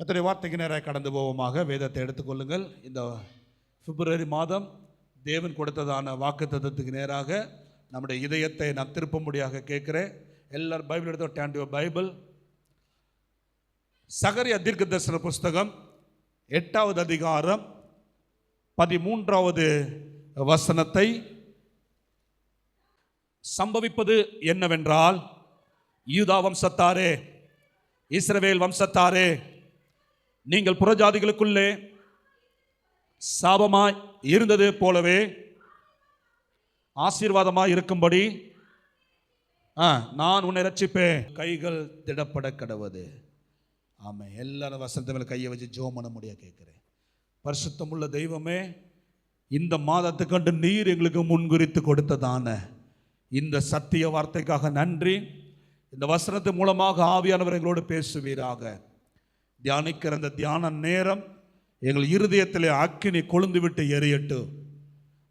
கர்த்தருடைய வார்த்தைக்கு நேராக கடந்து போவோமாக. வேதத்தை எடுத்துக்கொள்ளுங்கள். இந்த பிப்ரவரி மாதம் தேவன் கொடுத்ததான வாக்குத்தத்தத்துக்கு நேராக நம்முடைய இதயத்தை நான் திருப்பும்படியாக கேட்கிறேன். எல்லாரும் பைபிள் எடுத்து டேன் யுவர் பைபிள். சகரியா தீர்க்கதரிசன புஸ்தகம் 8வது அதிகாரம் 13வது வசனத்தை. சம்பவிப்பது என்னவென்றால், யூதா வம்சத்தாரே, இஸ்ரவேல் வம்சத்தாரே, நீங்கள் புறஜாதிகளுக்குள்ளே சாபமாய் இருந்தது போலவே ஆசீர்வாதமாய் இருக்கும்படி நான் உன்னை ரட்சிப்பேன். கைகள் திடப்பட கடவுது. ஆமே. எல்லாரும் வசனத்து மேல கையை வச்சு ஜெபம் பண்ண முடிய கேட்கிறேன். பரிசுத்தமுள்ள தெய்வமே, இந்த மாதத்துக்கண்டு நீர் எங்களுக்கு முன்குறித்து கொடுத்ததான இந்த சத்திய வார்த்தைக்காக நன்றி. இந்த வசனத்து மூலமாக ஆவியானவர் எங்களோடு பேசுவீராக. தியானிக்கிற அந்த தியான நேரம் எங்கள் இருதயத்திலே அக்கினி கொழுந்து விட்டு எரியட்டும்.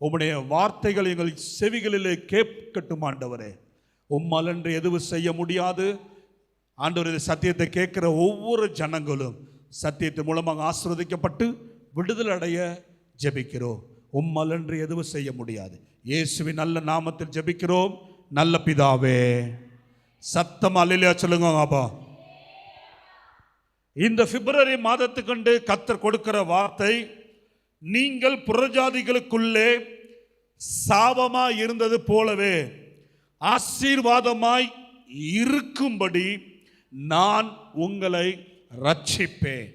உம்முடைய வார்த்தைகள் எங்கள் செவிகளிலே கேட்கட்டும். ஆண்டவரே, உம்மாலன்று எதுவும் செய்ய முடியாது. ஆண்டவர், சத்தியத்தை கேட்கிற ஒவ்வொரு ஜனங்களும் சத்தியத்தின் மூலமாக ஆசீர்வதிக்கப்பட்டு விடுதலை அடைய ஜெபிக்கிறோம். உம்மாலன்று எதுவும் செய்ய முடியாது. இயேசுவின் நல்ல நாமத்தில் ஜெபிக்கிறோம் நல்ல பிதாவே. சத்தம் அல்லேலூயா சொல்லுங்க. அப்பா, இந்த பிப்ரவரி மாதத்துக்கண்டு கர்த்தர் கொடுக்கிற வார்த்தை, நீங்கள் புறஜாதிகளுக்குள்ளே சாபமாய் இருந்தது போலவே ஆசீர்வாதமாய் இருக்கும்படி நான் உங்களை ரட்சிப்பேன்.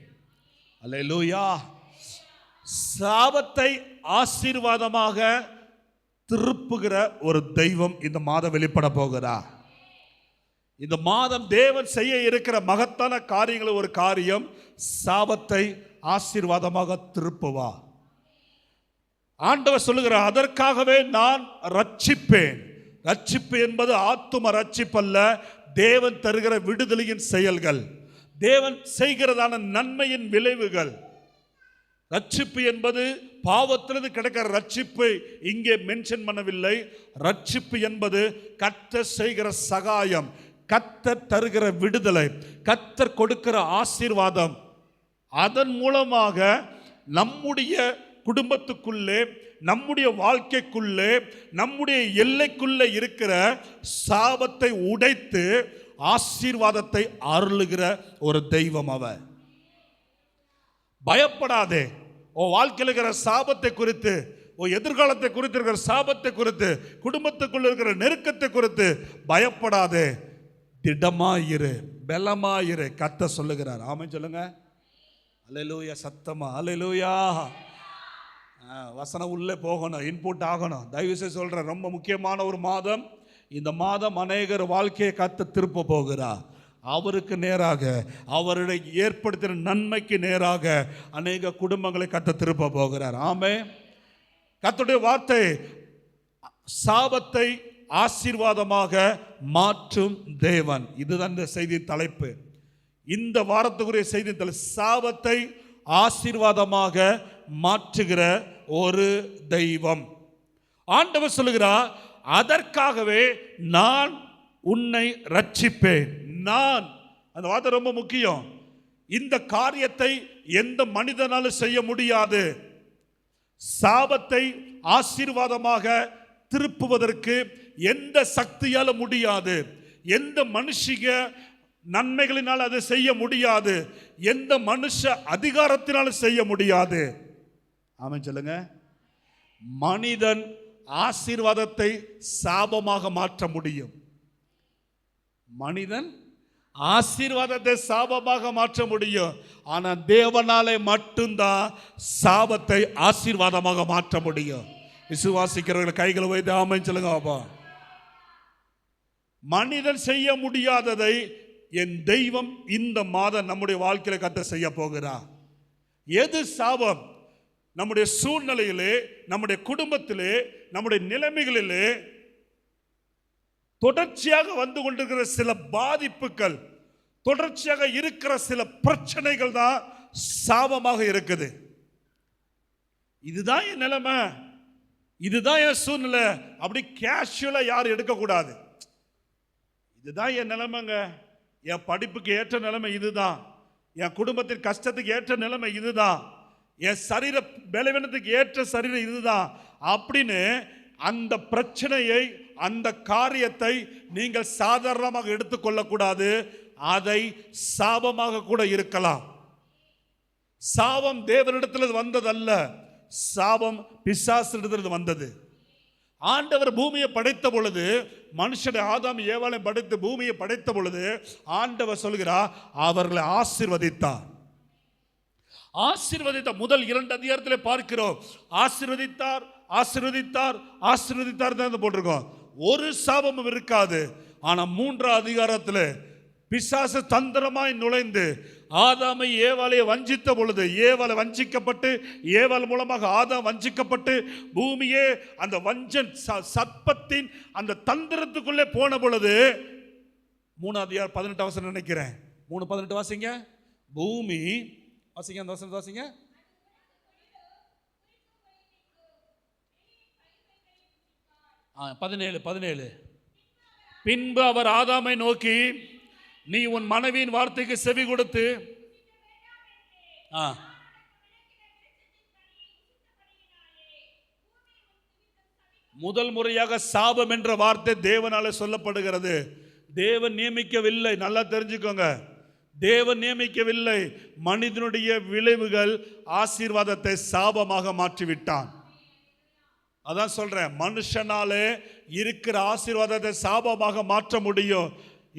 அல்லேலூயா. சாபத்தை ஆசீர்வாதமாக திருப்புகிற ஒரு தெய்வம் இந்த மாதம் வெளிப்பட போகிறார். இந்த மாதம் தேவன் செய்ய இருக்கிற மகத்தான காரியங்கள் ஒரு காரியம், சாபத்தை ஆசீர்வாதமாக திருப்புவா. ஆண்டவர் சொல்லுகிறார், அதற்காகவே நான் ரட்சிப்பேன். ரட்சிப்பு என்பது ஆத்தும ரட்சிப்பல்ல, தேவன் தருகிற விடுதலையின் செயல்கள், தேவன் செய்கிறதான நன்மையின் விளைவுகள். ரட்சிப்பு என்பது பாவத்திலிருந்து கிடைக்கிற ரட்சிப்பு இங்கே மென்ஷன் பண்ணவில்லை. ரட்சிப்பு என்பது கர்த்தர் செய்கிற சகாயம், கர்த்தர் தருகிற விடுதலை, கர்த்தர் கொடுக்கிற ஆசீர்வாதம். அதன் மூலமாக நம்முடைய குடும்பத்துக்குள்ளே, நம்முடைய வாழ்க்கைக்குள்ளே, நம்முடைய எல்லைக்குள்ளே இருக்கிற சாபத்தை உடைத்து ஆசீர்வாதத்தை அருளுகிற ஒரு தெய்வம் அவர். பயப்படாதே. உன் வாழ்க்கையில் இருக்கிற சாபத்தை குறித்து, உன் எதிர்காலத்தை குறித்து இருக்கிற சாபத்தை குறித்து, குடும்பத்துக்குள்ள இருக்கிற நெருக்கத்தை குறித்து பயப்படாதே. திடமாயிரு, பலமாயிரு. கர்த்தர் சொல்லுகிறார். ஆமென் சொல்லுங்க. அல்லேலூயா. சத்தமா அல்லேலூயா. வசனம் உள்ளே போகணும், இன்புட் ஆகணும். தயவுசெய்து சொல்கிறேன், ரொம்ப முக்கியமான ஒரு மாதம். இந்த மாதம் அநேகர் வாழ்க்கையை கர்த்தர் திருப்ப போகிறார். அவருக்கு நேராக, அவருடைய ஏற்படுத்தின நன்மைக்கு நேராக அநேக குடும்பங்களை கர்த்தர் திருப்ப போகிறார். ஆமென். கர்த்தருடைய வார்த்தை சாபத்தை ஆசீர்வாதமாக மாற்றும் தேவன். இதுதான் இந்த செய்தி தலைப்பு. இந்த வாரத்துக்குரிய செய்தி தலைப்பு, சாபத்தை ஆசீர்வாதமாக மாற்றுகிற ஒரு தெய்வம். ஆண்டவர் சொல்லுகிறார், அதற்காகவே நான் உன்னை ரட்சிப்பேன். நான், அந்த வார்த்தை ரொம்ப முக்கியம். இந்த காரியத்தை எந்த மனிதனாலும் செய்ய முடியாது. சாபத்தை ஆசீர்வாதமாக திருப்புவதற்கு எந்த சக்தியால முடியாது. எந்த மனுஷிக நன்மைகளினால் அதை செய்ய முடியாது. எந்த மனுஷ அதிகாரத்தினாலும் செய்ய முடியாது. ஆமென் சொல்லுங்க. மனிதன் ஆசீர்வாதத்தை சாபமாக மாற்ற முடியும். மனிதன் ஆசீர்வாதத்தை சாபமாக மாற்ற முடியும். ஆனால் தேவனாலே மட்டும்தான் சாபத்தை ஆசீர்வாதமாக மாற்ற முடியும். விசுவாசிக்கிறவர்கள் கைகளை வைத்து ஆமென் சொல்லுங்க. அப்பா, மனிதன் செய்ய முடியாததை என் தெய்வம் இந்த மாதம் நம்முடைய வாழ்க்கையில கர்த்தர் செய்ய போகிறார். எது சாபம்? நம்முடைய சூழ்நிலையிலே, நம்முடைய குடும்பத்திலே, நம்முடைய நிலைமைகளிலே தொடர்ச்சியாக வந்து கொண்டிருக்கிற சில பாதிப்புகள், தொடர்ச்சியாக இருக்கிற சில பிரச்சனைகள் தான் சாபமாக இருக்குது. இதுதான் என் நிலைமை, இதுதான் என் சூழ்நிலை, அப்படி கேஷுவலா யாரும் எடுக்கக்கூடாது. இதுதான் என் நிலைமைங்க, என் படிப்புக்கு ஏற்ற நிலைமை இதுதான், என் குடும்பத்தின் கஷ்டத்துக்கு ஏற்ற நிலைமை இதுதான், என் சரீர பலவீனத்துக்கு ஏற்ற சரீரம் இதுதான் அப்படின்னு அந்த பிரச்சனையை, அந்த காரியத்தை நீங்கள் சாதாரணமாக எடுத்துக்கொள்ளக்கூடாது. அதை சாபமாக கூட இருக்கலாம். சாபம் தேவனிடத்தில் வந்ததல்ல, சாபம் பிசாசிடத்தில் வந்தது. ஆண்டவர் பூமியை படைத்த பொழுது, மனுஷனை ஆதாம் ஏவாளை படைத்து பூமியை படைத்த பொழுது ஆண்டவர் சொல்கிறார், அவர்களை ஆசீர்வதித்தார். ஆசீர்வதித்த முதல் 2 அதிகாரத்திலே பார்க்கிறோம். ஆசீர்வதித்தார், ஆசீர்வதித்தார், ஆசீர்வதித்தார் தான் போட்டிருக்கோம். ஒரு சாபமும் இருக்காது. ஆனா 3ஆம் அதிகாரத்தில் பிசாசு தந்திரமாய் நுழைந்து ஆதாமை ஏவாளை வஞ்சித்த பொழுது, ஏவாளை வஞ்சிக்கப்பட்டு, ஏவாள் மூலமாக ஆதாம் வஞ்சிக்கப்பட்டு, பூமியே அந்த வஞ்சன் சர்ப்பத்தின் அந்த தந்திரத்துக்குள்ளே போன பொழுது, 3ஆம் அதிகாரம் 18 வசனம் நினைக்கிறேன், 3:18 வாசிங்க. பூமி வாசிங்க, அந்த வசனம் வாசிங்க. ஆ 17. பின்பு அவர் ஆதாமை நோக்கி, நீ உன் மனைவியின் வார்த்தைக்கு செவி கொடுத்து முதல் முறையாக சாபம் என்ற வார்த்தை தேவனால சொல்லப்படுகிறது. தேவன் நியமிக்கவில்லை, நல்லா தெரிஞ்சுக்கோங்க. தேவன் நியமிக்கவில்லை. மனிதனுடைய விளைவுகள் ஆசீர்வாதத்தை சாபமாக மாற்றிவிட்டான். அதான் சொல்றேன், மனுஷனாலே இருக்கிற ஆசீர்வாதத்தை சாபமாக மாற்ற முடியும்.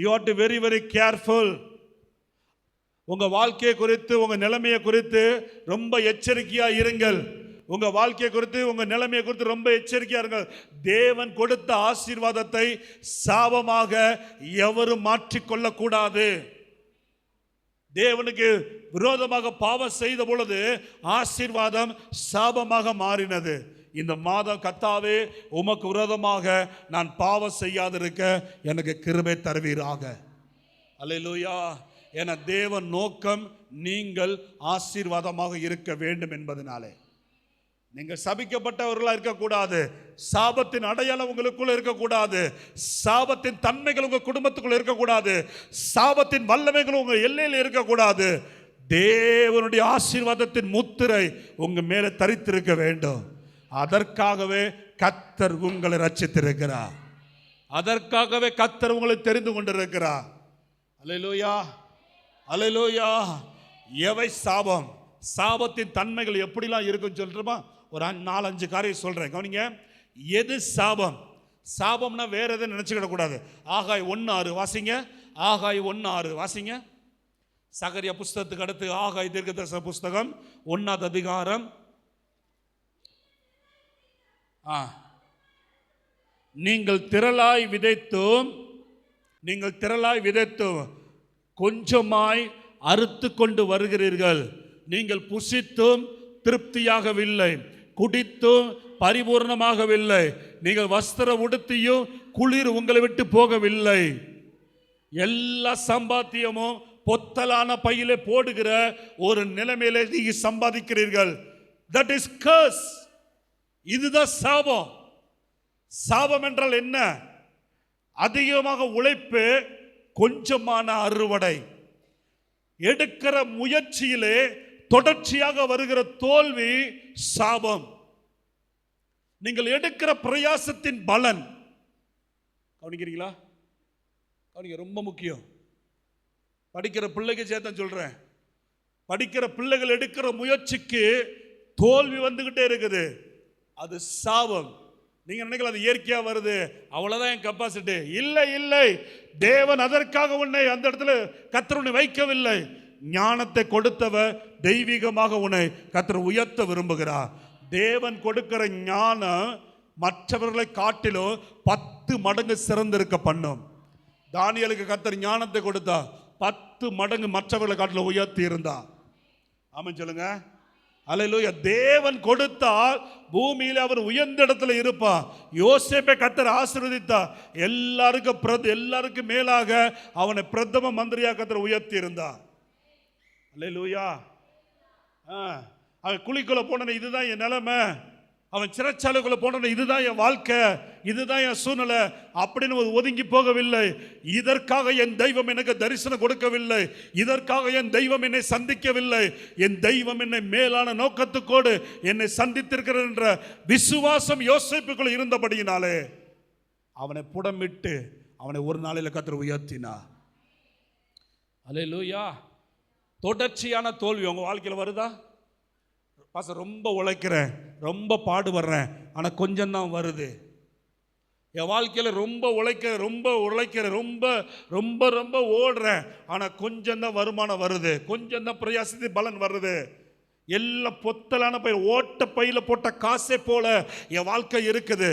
You have to very very careful. உங்க வாழ்க்கையை குறித்து, உங்க நிலைமையை குறித்து ரொம்ப எச்சரிக்கையா இருங்கள். உங்க வாழ்க்கையை குறித்து, உங்க நிலைமையை குறித்து ரொம்ப எச்சரிக்கையா இருங்கள். தேவன் கொடுத்த ஆசீர்வாதத்தை சாபமாக எவரும் மாற்றிக்கொள்ள கூடாது. தேவனுக்கு விரோதமாக பாவம் செய்த பொழுது ஆசீர்வாதம் சாபமாக மாறினது. இந்த மாதம் கர்த்தாவே உமக்கு விரோதமாக நான் பாவம் செய்யாதிருக்க எனக்கு கிருபை தருவீராக. அல்லேலூயா. என தேவன் நோக்கம் நீங்கள் ஆசீர்வாதமாக இருக்க வேண்டும் என்பதனாலே. நீங்கள் சபிக்கப்பட்டவர்களாக இருக்கக்கூடாது. சாபத்தின் அடையாளம் உங்களுக்குள்ள இருக்கக்கூடாது. சாபத்தின் தன்மைகள் உங்கள் குடும்பத்துக்குள்ள இருக்கக்கூடாது. சாபத்தின் வல்லமைகள் உங்கள் எல்லையில் இருக்கக்கூடாது. தேவனுடைய ஆசீர்வாதத்தின் முத்திரை உங்க மேலே தரித்திருக்க வேண்டும். அதற்காகவே கர்த்தர் உங்களை ரட்சித்திருக்கிறார். அதற்காகவே கர்த்தர் உங்களை தெரிந்து கொண்டிருக்கிறார். அல்லேலூயா, அல்லேலூயா. எவை சாபம், சாபத்தின் தன்மைகள் எப்படிலாம் இருக்குன்னு சொல்றோமா? ஒரு 4-5 காரியம் சொல்றேன், கவனிங்க. எது சாபம்? சாபம்னா வேற எதுவும் நினைச்சுக்கிட கூடாது. ஆகாய் 1:6 வாசிங்க. ஆகாய் 1:6 வாசிங்க. சகரியா புஸ்தகத்துக்கு அடுத்து ஆகாய் தீர்க்கதரிசன புஸ்தகம் 1ஆம் அதிகாரம். நீங்கள் திரளாய் விதைத்தும் கொஞ்சமாய் அறுத்து கொண்டு வருகிறீர்கள். நீங்கள் புசித்தும் திருப்தியாகவில்லை, குடித்தும் பரிபூர்ணமாகவில்லை. நீங்கள் வஸ்திரம் உடுத்தியும் குளிர் உங்களை விட்டு போகவில்லை. எல்லா சம்பாத்தியமும் பொத்தலான பையிலே போடுகிற ஒரு நிலைமையிலே நீங்கள் சம்பாதிக்கிறீர்கள். That is கர்ஸ். இதுதான் சாபம். சாபம் என்றால் என்ன? அதிகமாக உழைப்பு, கொஞ்சமான அறுவடை. எடுக்கிற முயற்சியிலே தொடர்ச்சியாக வருகிற தோல்வி சாபம். நீங்கள் எடுக்கிற பிரயாசத்தின் பலன் கவனிக்கிறீங்களா? கவனிக்க, ரொம்ப முக்கியம். படிக்கிற பிள்ளைக்கு சேர்த்து சொல்றேன், படிக்கிற பிள்ளைகள் எடுக்கிற முயற்சிக்கு தோல்வி வந்துகிட்டே இருக்குது. அது சாபம். நீங்க நினைக்கலாம் அது இயற்கையா வருது, அவ்வளவுதான் என் கெப்பாசிட்டி. இல்லை இல்லை, தேவன் அதற்காக உன்னை அந்த இடத்துல கர்த்தர் உன்னை வைக்கவில்லை. ஞானத்தை கொடுத்தவர் தெய்வீகமாக உன்னை கர்த்தர் உயர்த்த விரும்புகிறார். தேவன் கொடுக்கிற ஞானம் மற்றவர்களை காட்டிலும் 10 மடங்கு சிறந்திருக்க பண்ணும். தானியேலுக்கு கர்த்தர் ஞானத்தை கொடுத்தா 10 மடங்கு மற்றவர்களை காட்டிலும் உயர்த்தி இருந்தா. ஆமென் சொல்லுங்க. அல்லேலூயா. தேவன் கொடுத்தால் பூமியில அவர் உயர்ந்த இடத்துல இருப்பார். யோசேப்பை கர்த்தர் ஆசீர்வதித்தார். எல்லாருக்கும் மேலாக அவனை பிரதம மந்திரியா கர்த்தர் உயர்த்தி இருந்தார். அல்லேலூயா. அவன் குழிக்குள்ள போன, இதுதான் என் நிலைமை, அவன் சிறைச்சாலைக்குள்ள போன இதுதான் என் வாழ்க்கை, இதுதான் என் சூழ்நிலை அப்படின்னு ஒதுங்கி போகவில்லை. இதற்காக என் தெய்வம் எனக்கு தரிசனம் கொடுக்கவில்லை, இதற்காக என் தெய்வம் என்னை சந்திக்கவில்லை. என் தெய்வம் என்னை மேலான நோக்கத்துக்கோடு என்னை சந்தித்திருக்கிறது என்ற விசுவாசம் யோசேப்புக்குள் இருந்தபடியினாலே அவனை புடமிட்டு அவனை ஒரு நாளில் கர்த்தர் உயர்த்தினார். அல்லேலூயா. தொடர்ச்சியான தோல்வி உங்க வாழ்க்கையில் வருதா? பாஸ்டர் ரொம்ப உழைக்கிறேன், ரொம்ப பாடுபடுறேன், ஆனால் கொஞ்சம் தான் வருது. என் வாழ்க்கையில் ரொம்ப உழைக்கிறேன், ரொம்ப ரொம்ப ரொம்ப ஓடுறேன், ஆனால் கொஞ்சம் தான் வருமானம் வருது, கொஞ்சம் தான் பிரயாசத்து பலன் வருது. எல்லாம் பொத்தலான பயிர், ஓட்ட பையில் போட்ட காசே போல என் வாழ்க்கை இருக்குது.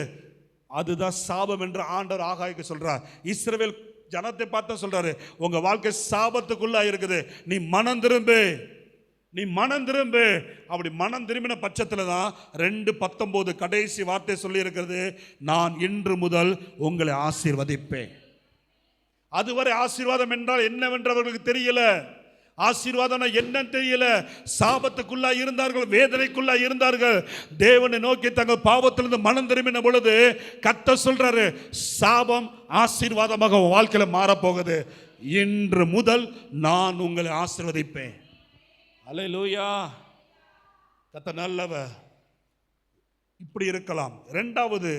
அதுதான் சாபம் என்று ஆண்டவர் ஆகாய்க்கு சொல்றார். இஸ்ரவேல் ஜனத்தை பார்த்தா சொல்றாரு, உங்க வாழ்க்கை சாபத்துக்குள்ள இருக்குது, நீ மனம் திரும்பு, நீ மனம் திரும்பு. அப்படி மனம் திரும்பின பட்சத்தில் தான் 2:19 கடைசி வார்த்தை சொல்லி இருக்கிறது, நான் இன்று முதல் உங்களை ஆசீர்வதிப்பேன். அதுவரை ஆசீர்வாதம் என்றால் என்னவென்று அவர்களுக்கு தெரியல, ஆசீர்வாதம் என்னன்னு தெரியல. சாபத்துக்குள்ளா இருந்தார்கள், வேதனைக்குள்ளா இருந்தார்கள். தேவனை நோக்கி தங்கள் பாவத்திலிருந்து மனம் திரும்பின பொழுது கர்த்தர் சொல்றாரு, சாபம் ஆசீர்வாதமாக உன் வாழ்க்கையில மாறப்போகுது. இன்று முதல் நான் உங்களை ஆசீர்வதிப்பேன். அல்லேலூயா. கர்த்தர் நல்லவர். இப்படி இருக்கலாம். இரண்டாவது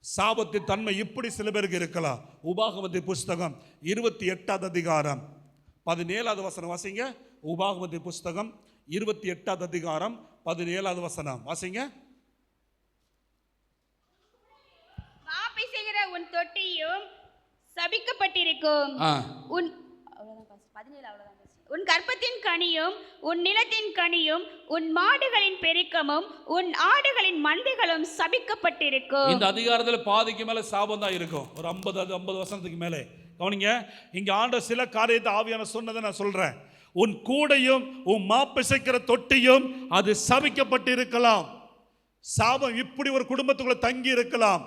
சாபத்தின் தன்மை இப்படி சில பேருக்கு இருக்கலாம். உபாகமத்தின் புஸ்தகம் 28வது அதிகாரம் 17வது வசனம் வாசிங்க. உபாகமத்தின் புஸ்தகம் 28வது அதிகாரம் 17வது வசனம் வாசிங்க. மாப்பை செய்கிற உன் தொட்டியும் சபிக்கப்பட்டிருக்கும், உன் கற்பத்தின் கனியும் உன் நிலத்தின் கனியும் உன் மாடுகளின் பெருக்கமும் உன் ஆடுகளின் மந்தைகளும் சபிக்கப்பட்டிருக்கும். இந்த அதிகாரத்தில் பாதிக்கு மேல சாபம் தான் இருக்கும். ஒரு 50 வசனத்துக்கு மேலே கவனிங்க. இங்க ஆண்டவர் சில காரியத்தை ஆவியான சொன்னதை நான் சொல்றேன். உன் கூடையும் உன் மாப்பிசைக்கிற தொட்டியும் அது சபிக்கப்பட்டு இருக்கலாம். சாபம் இப்படி ஒரு குடும்பத்துக்குள்ள தங்கி இருக்கலாம்.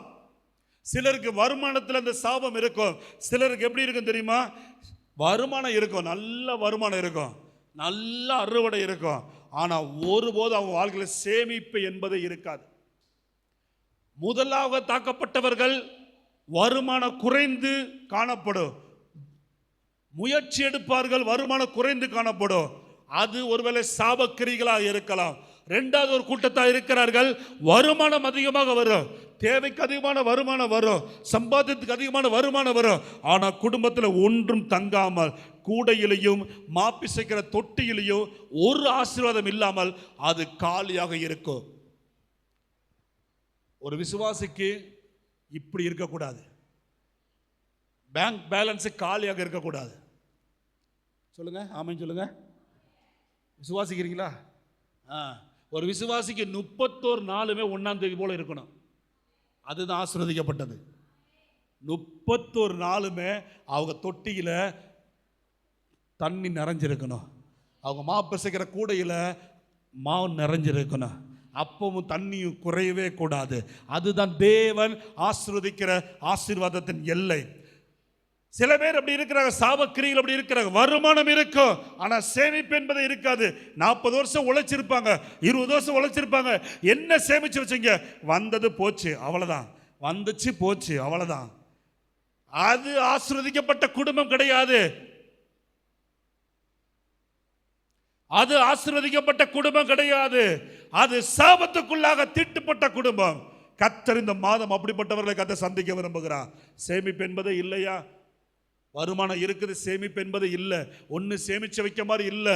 சிலருக்கு வருமானத்தில் அந்த சாபம் இருக்கும். சிலருக்கு எப்படி இருக்கும் தெரியுமா? வருமானம் இருக்கும், நல்ல வருமானம் இருக்கும், நல்ல அறுவடை இருக்கும், ஆனால் ஒருபோதும் அவங்க வாழ்க்கையில் சேமிப்பு என்பது இருக்காது. முதலாக தாக்கப்பட்டவர்கள் வருமானம் குறைந்து காணப்படும், முயற்சி எடுப்பார்கள், வருமானம் குறைந்து காணப்படும். அது ஒருவேளை சாபக்கிரிகளாக இருக்கலாம். ரெண்டாவது ஒரு கூட்டத்தாக இருக்கிறார்கள், வருமானம் அதிகமாக வரும், தேவைக்கு அதிகமான வருமானம் வரும், சம்பாத்தியத்துக்கு அதிகமான வருமானம் வரும், ஆனால் குடும்பத்தில் ஒன்றும் தங்காமல் கூடையிலையும் மாப்பிசைக்கிற தொட்டியிலையும் ஒரு ஆசீர்வாதம் இல்லாமல் அது காலியாக இருக்கும். ஒரு விசுவாசிக்கு இப்படி இருக்கக்கூடாது. பேங்க் பேலன்ஸ் காலியாக இருக்கக்கூடாது. சொல்லுங்க, ஆமென் சொல்லுங்க. விசுவாசிக்கிறீங்களா? ஒரு விசுவாசிக்கு 31 நாளுமே 1ஆம் தேதி போல இருக்கணும். அதுதான் ஆசீர்வதிக்கப்பட்டது. 31 நாளுமே அவங்க தொட்டியில் தண்ணி நிறைஞ்சிருக்கணும், அவங்க மாப்பிசைக்கிற கூடையில் மாவு நிறைஞ்சிருக்கணும், அப்பவும் தண்ணியும் குறையவே கூடாது. அதுதான் தேவன் ஆசீர்வதிக்கிற ஆசீர்வாதத்தின் எல்லை. சில பேர் அப்படி இருக்கிறாங்க, சாபக்கிரிகள் அப்படி இருக்கிறாங்க. வருமானம் இருக்கும், ஆனால் சேமிப்பு என்பது இருக்காது. 40 வருஷம் உழைச்சிருப்பாங்க, 20 வருஷம் உழைச்சிருப்பாங்க, என்ன சேமிச்சு வச்சுங்க? வந்தது போச்சு, அவ்வளோதான். வந்துச்சு போச்சு, அவ்வளோதான். அது ஆசீர்வதிக்கப்பட்ட குடும்பம் கிடையாது. அது ஆசீர்வதிக்கப்பட்ட குடும்பம் கிடையாது. அது சாபத்துக்குள்ளாக தீட்டுப்பட்ட குடும்பம். கர்த்தர் இந்த மாதம் அப்படிப்பட்டவர்களை கர்த்தர் சந்திக்க விரும்புகிறார். சேமிப்பு என்பது இல்லையா? வருமானம் இருக்குது, சேமிப்பு என்பது இல்லை. ஒன்று சேமிச்சு வைக்க மாதிரி இல்லை,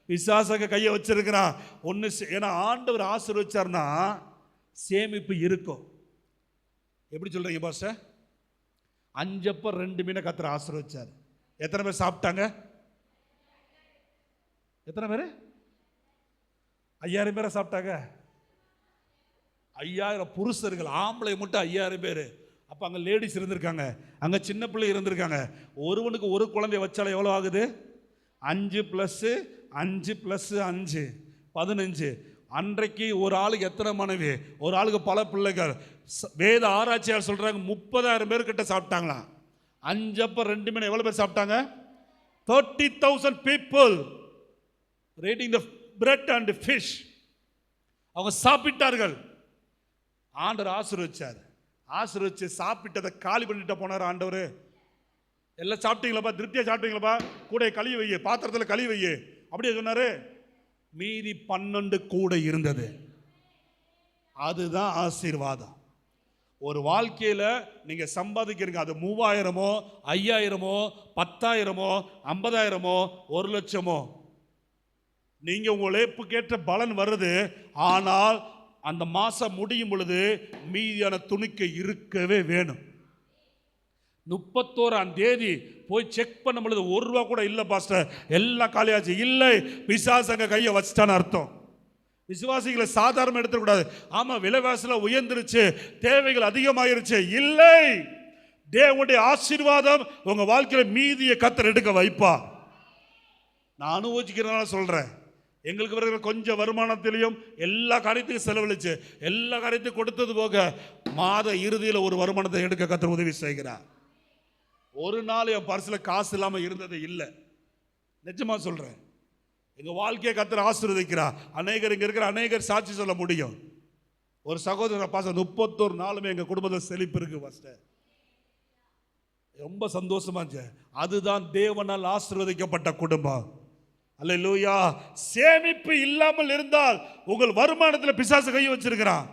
பிசாசக கையை வச்சிருக்கிறான். ஒன்று ஏன்னா ஆண்டவர் ஆசீர்வதிச்சார்னா சேமிப்பு இருக்கும். எப்படி சொல்றீங்க பாஸ்டர்? 5 அப்ப 2 மீனை கர்த்தர் ஆசீர்வதிச்சார். எத்தனை பேர் சாப்பிட்டாங்க? எத்தனை பேர்? 5000 பேரை சாப்பிட்டாங்க. 5000 புருஷர்கள், ஆம்பளை மட்டும் 5000 பேர். அப்போ அங்கே லேடிஸ் இருந்திருக்காங்க, அங்கே சின்ன பிள்ளை இருந்திருக்காங்க. ஒருவனுக்கு ஒரு குழந்தை வச்சாலும் எவ்வளோ ஆகுது? 5 + 5 + 5 15. அன்றைக்கு ஒரு ஆளுக்கு எத்தனை மனைவி? ஒரு ஆளுக்கு பல பிள்ளைகள். வேத ஆராய்ச்சியார் சொல்கிறாங்க 30,000 பேர் கிட்ட சாப்பிட்டாங்களாம். 5 அப்ப 2 மீன் எவ்வளோ பேர் சாப்பிட்டாங்க? 30,000 people eating the bread and fish. அவங்க சாப்பிட்டார்கள். ஆண்டவர் ஆசீர்வதிச்சு சாப்பிட்டதை காலி பண்ணிட்டு போனார் ஆண்டவர். எல்லாம் சாப்பிட்டீங்களாப்பா, திருப்தியா சாப்பிட்டீங்களாப்பா, கூட கழுவி வை, பாத்திரத்தில் கழுவி வை அப்படியே சொன்னாரு. மீதி 12 கூட இருந்தது. அதுதான் ஆசீர்வாதம். ஒரு வாழ்க்கையில நீங்க சம்பாதிக்கிறீங்க, அது 3000மோ 5000மோ 10,000மோ 50,000மோ 1,00,000மோ, நீங்க உங்க உழைப்புக்கேற்ற பலன் வருது. ஆனால் அந்த மாசம் முடியும் பொழுது மீதியான துணிக்கை இருக்கவே வேணும். 31ஆம் தேதி போய் செக் பண்ணும் பொழுது 1 ரூபா கூட இல்லை பாஸ்டர், எல்லாம் காலியாச்சு. இல்லை, பிசாசங்க கையை வச்சுட்டான்னு அர்த்தம். விசுவாசிகளை சாதாரண எடுத்துக்கூடாது. ஆமா, விலைவாசில உயர்ந்துருச்சு, தேவைகள் அதிகமாயிருச்சு. இல்லை, தேவனுடைய ஆசீர்வாதம் உங்க வாழ்க்கையில மீதியை கர்த்தர் எடுக்க வைப்பா. நான் அனுபவிக்கிறதுனால சொல்றேன். எங்களுக்கு வருகிற கொஞ்சம் வருமானத்திலையும் எல்லா காரியத்துக்கும் செலவழிச்சு, எல்லா காரியத்தையும் கொடுத்தது போக மாத இறுதியில் ஒரு வருமானத்தை எடுக்க கர்த்தர் உதவி செய்கிறார். ஒரு நாள் என் பர்சில் காசு இல்லாமல் இருந்தது இல்லை. நிஜமா சொல்றேன். எங்க வாழ்க்கையை கர்த்தர் ஆசீர்வதிக்கிறார். அநேகர் இங்க இருக்கிற அநேகர் சாட்சி சொல்ல முடியும். ஒரு சகோதரர் பாச 31 நாளுமே எங்க குடும்பத்தில் செழிப்பு இருக்கு பாஸ்டர். ரொம்ப சந்தோஷமா இருந்துச்சு. அதுதான் தேவனால் ஆசீர்வதிக்கப்பட்ட குடும்பம். அல்லேலூயா. சேமிப்பு இல்லாமல் இருந்தால் உங்கள் வருமானத்தில் பிசாசு கை வச்சிருக்கிறான்.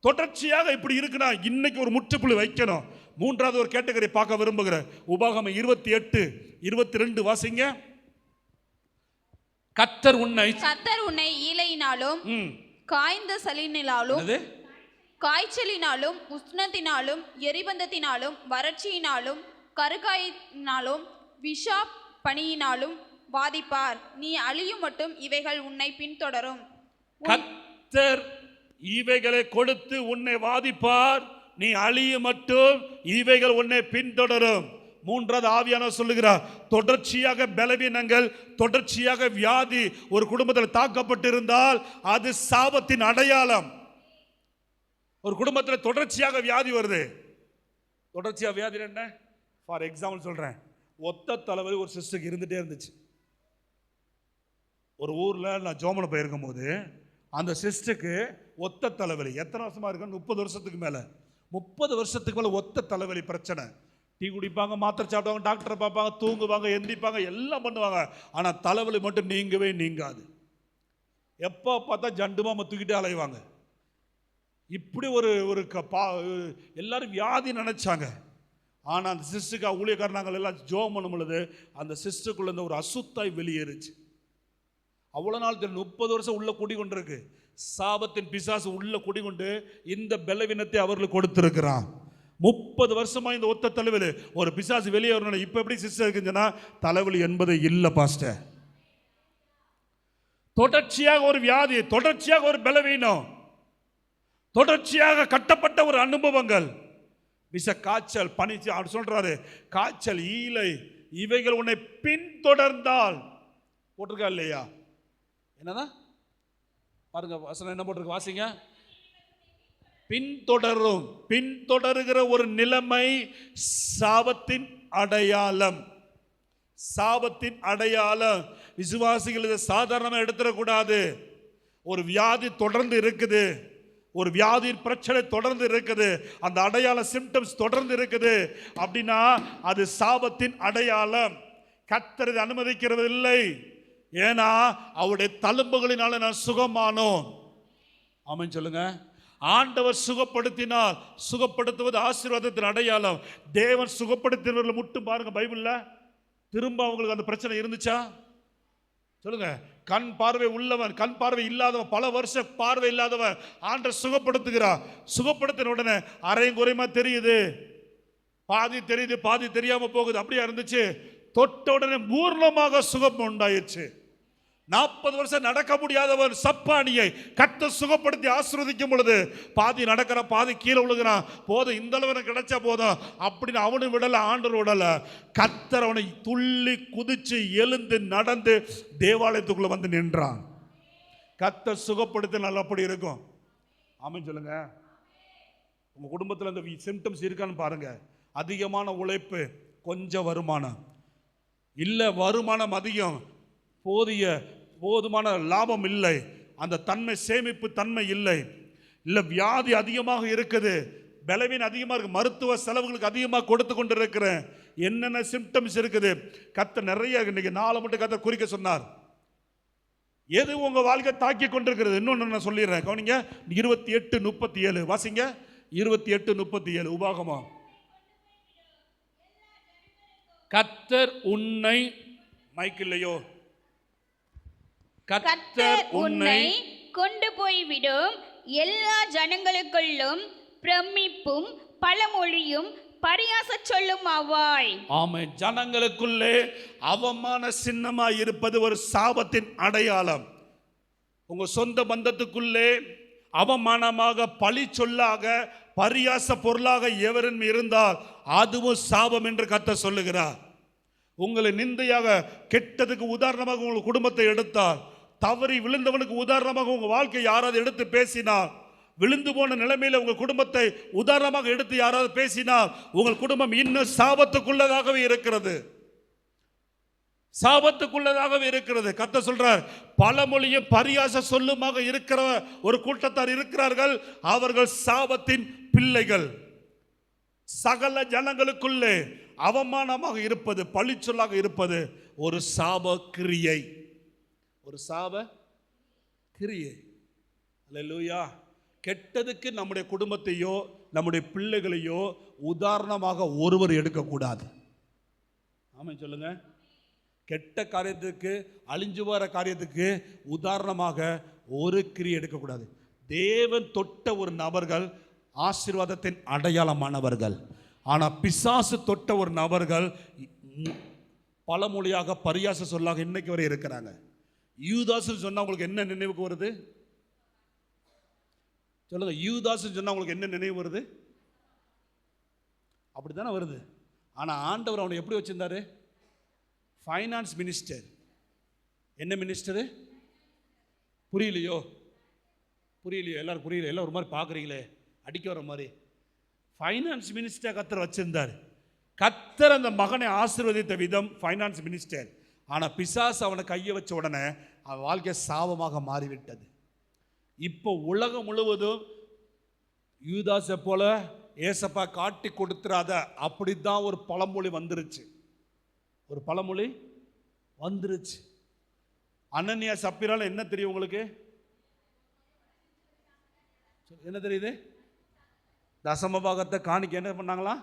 தொடர்ச்சியாக இப்படி இருக்குன்னா இன்னைக்கு ஒரு முற்றுப்புள்ளி வைக்கணும். மூன்றாவது ஒரு கேட்டகரி பார்க்க விரும்புகிறேன். உபாகமம் 28:22 வாசிங்க. கர்த்தர் உன்னை ஈலையினாலும் காய்ந்த சலினாலும் காய்ச்சலினாலும் உஷ்ணத்தினாலும் எரிபந்தத்தினாலும் வறட்சியினாலும் கருக்காயினாலும் விஷா பனியினாலும் வாதிப்பார். நீ அழியும் மட்டும் இவைகள் உன்னை பின்தொடரும். கர்த்தர் இவைகளை கொடுத்து உன்னை வாதிப்பார். நீ அழியும் மட்டும் இவைகள் உன்னை பின்தொடரும். மூன்றாவது ஆவியானவர் சொல்லுகிறார், தொடர்ச்சியாக பலவீனங்கள், தொடர்ச்சியாக வியாதி ஒரு குடும்பத்தில் தாக்கப்பட்டிருந்தால் அது சாபத்தின் அடையாளம். ஒரு குடும்பத்தில் தொடர்ச்சியாக வியாதி வருது. தொடர்ச்சியாக வியாதி என்ன? ஃபார் எக்ஸாம்பிள் சொல்றேன். ஒத்த தலைவலி ஒரு சிஸ்டருக்கு இருந்துட்டே இருந்துச்சு. ஒரு ஊரில் நான் ஜோமனை போயிருக்கும் போது அந்த சிஸ்டருக்கு ஒத்த தலைவலி எத்தனை வருஷமா இருக்கு? 30 வருஷத்துக்கு மேலே. 30 வருஷத்துக்கு மேலே ஒத்த தலைவலி பிரச்சனை. டீ குடிப்பாங்க, மாத்திரை சாப்பிடுவாங்க, டாக்டரை பார்ப்பாங்க, தூங்குவாங்க, எந்திரிப்பாங்க, எல்லாம் பண்ணுவாங்க. ஆனால் தலைவலி மட்டும் நீங்கவே நீங்காது. எப்போ பார்த்தா ஜண்டுமா தூக்கிட்டே அலைவாங்க. இப்படி ஒரு எல்லாரும் வியாதி நினைச்சாங்க. ஆனால் அந்த சிஸ்டருக்கு ஊழியக்காரனாங்க எல்லாம் ஜோம் பண்ணும் பொழுது அந்த சிஸ்டருக்குள்ள இருந்து ஒரு அசுத்தாய் வெளியேறுச்சு. அவ்வளோ நாள் 30 வருஷம் உள்ள குடிகொண்டிருக்கு. சாபத்தின் பிசாசு உள்ள குடிகொண்டு இந்த பலவீனத்தை அவர்களுக்கு கொடுத்திருக்கிறான். 30 வருஷமா இந்த ஒத்த தலைவலி ஒரு பிசாசு வெளியே வரணும். இப்ப எப்படி சிஸ்டர் இருக்குன்னா தலைவலி என்பது இல்லை பாஸ்டர். தொடர்ச்சியாக ஒரு வியாதி, தொடர்ச்சியாக ஒரு பலவீனம், தொடர்ச்சியாக கட்டப்பட்ட ஒரு அனுபவங்கள், விஷ காய்ச்சல், பனிச்சு அவர் சொல்றாரு, காய்ச்சல், ஈலை இவைகள் உன்னை பின்தொடர்ந்தால் போட்டிருக்கா இல்லையா? என்னதான் பாருங்க வசனம் என்ன போட்டிருக்கு, வாசிங்க. பின்தொடரும், பின்தொடருகிற ஒரு நிலைமை சாபத்தின் அடையாளம். சாபத்தின் அடையாளம். விசுவாசிகள் இதை சாதாரணமாக எடுத்துடக்கூடாது. ஒரு வியாதி தொடர்ந்து இருக்குது, ஒரு வியாதியின் பிரச்சனை தொடர்ந்து இருக்குது, அந்த அடையாள சிம்டம்ஸ் தொடர்ந்து இருக்குது அப்படின்னா அது சாபத்தின் அடையாளம். கர்த்தர் இதை அனுமதிக்கிறது இல்லை. ஏன்னா அவருடைய தழும்புகளினால நான் சுகமானோம். ஆமென் சொல்லுங்க. ஆண்டவர் சுகப்படுத்தினால், சுகப்படுத்துவது ஆசீர்வாதத்தின் அடையாளம். தேவன் சுகப்படுத்தினவர்களை மட்டும் பாருங்க பைபிள்ல. திரும்ப அவங்களுக்கு அந்த பிரச்சனை இருந்துச்சா சொல்லுங்க. கண் பார்வை உள்ளவன், கண் பார்வை இல்லாதவன், பல வருஷ பார்வை இல்லாதவன் ஆண்டவர் சுகப்படுத்துகிறார். சுகப்படுத்தின உடனே அரையும் குறையுமா தெரியுது, பாதி தெரியுது, பாதி தெரியாம போகுது. அப்படியா இருந்துச்சு. தொட்ட உடனே பூர்ணமாக சுகம் உண்டாயிருச்சு. 40 வருஷம் நடக்க முடியாதவன் சப்பானியை கர்த்தர் சுகப்படுத்தி ஆசீர்வதிக்கும் பொழுது பாதி நடக்கிற, பாதி கீழே விழுகிறான். போதும், இந்த அளவு கிடைச்சா போதும் அப்படின்னு அவனு விடல, ஆண்டவர் விடல. கர்த்தர் அவனை துள்ளி குதிச்சு எழுந்து நடந்து தேவாலயத்துக்குள்ள வந்து நின்றான். கர்த்தர் சுகப்படுத்தி நல்லா அப்படி இருக்கும். ஆமென் சொல்லுங்க. உங்க குடும்பத்தில் அந்த சிம்டம்ஸ் இருக்கான்னு பாருங்க. அதிகமான உழைப்பு, கொஞ்சம் வருமானம் இல்லை, வருமானம் அதிகம், போதுமான லாபம் இல்லை, அந்த தன்மை சேமிப்பு தன்மை இல்லை, இல்லை வியாதி அதிகமாக இருக்குது, பலவீனம் அதிகமாக இருக்கு, மருத்துவ செலவுகளுக்கு அதிகமாக கொடுத்து கொண்டு இருக்கிறேன், என்னென்ன சிம்டம்ஸ் இருக்குது, கர்த்தர் நிறைய இன்னைக்கு 4 மட்டும் கர்த்தர் குறிக்க சொன்னார். எது உங்க வாழ்க்கை தாக்கி கொண்டிருக்கிறது? இன்னொன்று நான் சொல்லிடுறேன், கவனிங்க. 28:37 வாசிங்க. 28:37 உபாகமம். கர்த்தர் உன்னை, மைக் இல்லையோ, கர்த்தர் உன்னை கொண்டு போய்விடும் எல்லா ஜனங்களுக்குள்ளும் பிரமிப்பும் பழமொழியும் பரியாச சொல்லும் ஆவாய். ஆமென். ஜனங்களுக்குள்ளே அவமான சின்னமாய் இருப்பது ஒரு சாபத்தின் அடையாளம். உங்க சொந்த பந்தத்துக்குள்ளே அவமானமாக, பழி சொல்லாக, பரியாச பொருளாக எவரும் இருந்தால் அதுவும் சாபம் என்று கர்த்தர் சொல்லுகிறார். உங்களை நிந்தையாக, கெட்டதுக்கு உதாரணமாக உங்கள் குடும்பத்தை எடுத்தால், தவறி விழுந்தவனுக்கு உதாரணமாக உங்க வாழ்க்கை யாராவது எடுத்து பேசினால், விழுந்து போன நிலைமையில உங்கள் குடும்பத்தை உதாரணமாக எடுத்து யாராவது பேசினால், உங்கள் குடும்பம் இன்னும் சாபத்துக்குள்ளதாகவே இருக்கிறது, சாபத்துக்குள்ளதாகவே இருக்கிறது. கர்த்தர் சொல்றார், பழமொழியும் பரியாச சொல்லுமாக இருக்கிற ஒரு கூட்டத்தார் இருக்கிறார்கள், அவர்கள் சாபத்தின் பிள்ளைகள். சகல ஜனங்களுக்குள்ளே அவமானமாக இருப்பது, பழிச்சொல்லாக இருப்பது ஒரு சாப கிரியை, ஒரு சாப கிரியை. அல்லேலூயா. கெட்டதுக்கு நம்முடைய குடும்பத்தையோ நம்முடைய பிள்ளைகளையோ உதாரணமாக ஒருவர் எடுக்கக்கூடாது. ஆமாம் சொல்லுங்க. கெட்ட காரியத்துக்கு, அழிஞ்சு வர காரியத்துக்கு உதாரணமாக ஒரு கிரியை எடுக்கக்கூடாது. தேவன் தொட்ட ஒரு நபர்கள் ஆசீர்வாதத்தின் அடையாளமானவர்கள். ஆனால் பிசாசு தொட்ட ஒரு நபர்கள் பழமொழியாக, பரியாச சொல்லாக இன்னைக்கு வரை இருக்கிறாங்க. யூதாஸ்ன்னு சொன்னா உங்களுக்கு என்ன நினைவுக்கு வருது? சொல்லுங்க. யூதாஸ்ன்னு சொன்னா உங்களுக்கு என்ன நினைவு வருது? அப்படித்தானே வருது. ஆனால் ஆண்டவர் அவனை எப்படி வச்சிருந்தாரு? Finance minister. என்ன மினிஸ்டரு? புரியலையோ? எல்லாரும் புரியல, எல்லாம் ஒரு மாதிரி பார்க்குறீங்களே, அடிக்க வர மாதிரி. ஃபைனான்ஸ் மினிஸ்டர் கர்த்தர் வச்சிருந்தார். கர்த்தர் அந்த மகனை ஆசீர்வதித்த விதம் ஃபைனான்ஸ் மினிஸ்டர். ஆனால் பிசாசு அவனை கையை வச்ச உடனே அவன் வாழ்க்கை சாபமாக மாறிவிட்டது. இப்போ உலகம் முழுவதும் யூதாஸை போல ஏசப்பா காட்டி கொடுத்துறாத, அப்படித்தான் ஒரு பழமொழி வந்துருச்சு. ஒரு பழமொழி வந்துருச்சு. அனனியா சப்பீரால என்ன தெரியும் உங்களுக்கு? என்ன தெரியுது? தசம பாகத்தை காணிக்க என்ன பண்ணாங்களா?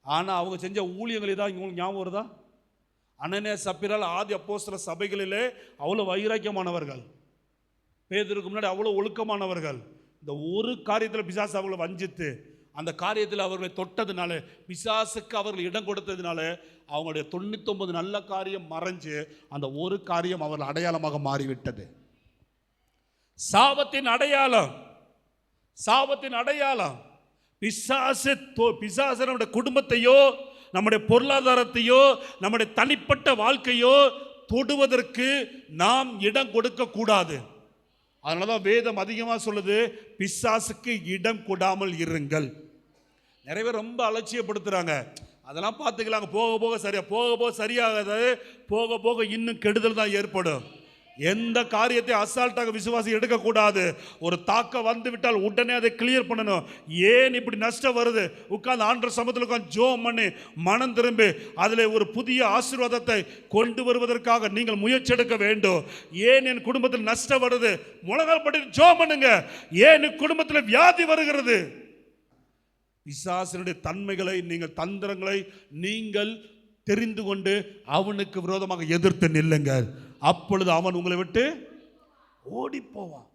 ஆனால் அவங்க செஞ்ச ஊழியங்கள் இதான் உங்களுக்கு ஞாபகம் வருதா? அனனியா சப்பீரால் ஆதி அப்போஸ்தல சபைகளிலே அவ்வளோ வைராக்கியமானவர்கள், பேதுருக்கு முன்னாடி அவ்வளோ ஒழுக்கமானவர்கள். இந்த ஒரு காரியத்தில் பிசாசு அவர்களை வஞ்சித்து, அந்த காரியத்தில் அவர்களை தொட்டதுனால, பிசாசுக்கு அவர்கள் இடம் கொடுத்ததுனால அவங்களுடைய 99 நல்ல காரியம் மறைஞ்சு அந்த ஒரு காரியம் அவர்கள் அடையாளமாக மாறிவிட்டது. சாபத்தின் அடையாளம், சாபத்தின் அடையாளம். பிசாசு நம்முடைய குடும்பத்தையோ, நம்முடைய பொருளாதாரத்தையோ, நம்முடைய தனிப்பட்ட வாழ்க்கையோ தொடுவதற்கு நாம் இடம் கொடுக்க கூடாது. அதனாலதான் வேதம் அதிகமாக சொல்லுது, பிசாசுக்கு இடம் கொடாமல் இருங்கள். நிறைய பேர் ரொம்ப அலட்சியப்படுத்துறாங்க, அதெல்லாம் பார்த்துக்கலாங்க, போக போக சரியாகாது, போக போக இன்னும் கெடுதல் தான் ஏற்படும். எந்த காரியத்தை அசால்ட்டாக விசுவாசி எடுக்கக்கூடாது. ஒரு தாக்கம் வந்து விட்டால் உடனே அதை கிளியர் பண்ணணும். ஏன் இப்படி நஷ்டம் வருது? உட்கார்ந்து ஆண்டவர் சமூகத்தில் உட்கார்ந்து ஜெபம் பண்ணி மனம் திரும்பி அதில் ஒரு புதிய ஆசீர்வாதத்தை கொண்டு வருவதற்காக நீங்கள் முயற்சி எடுக்க வேண்டும். ஏன் என் குடும்பத்தில் நஷ்டம் வருது? முழங்கால் படி ஜெபம் பண்ணுங்க. ஏன் என் குடும்பத்தில் வியாதி வருகிறது? பிசாசினுடைய தன்மைகளை, நீங்கள் தந்திரங்களை நீங்கள் தெரிந்து கொண்டு அவனுக்கு விரோதமாக எதிர்த்து நில்லுங்கள். அப்பொழுது அவன் உங்களை விட்டு ஓடி போவான்.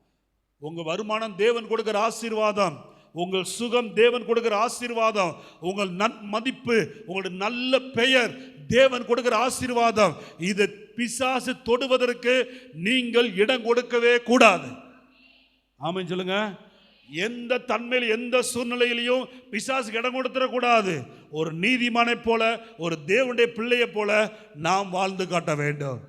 உங்க வருமானம் தேவன் கொடுக்கிற ஆசீர்வாதம், உங்கள் சுகம் தேவன் கொடுக்கிற ஆசீர்வாதம், உங்கள் நன்மதிப்பு, உங்களுடைய நல்ல பெயர் தேவன் கொடுக்கிற ஆசீர்வாதம். இது பிசாசு தொடுவதற்கு நீங்கள் இடம் கொடுக்கவே கூடாது. ஆமென் சொல்லுங்க. எந்த தன்மையில், எந்த சூழ்நிலையிலையும் பிசாசுக்கு இடம் கொடுத்துடக்கூடாது. ஒரு நீதிமானை போல, ஒரு தேவனுடைய பிள்ளையை போல நாம் வாழ்ந்து காட்ட வேண்டும்.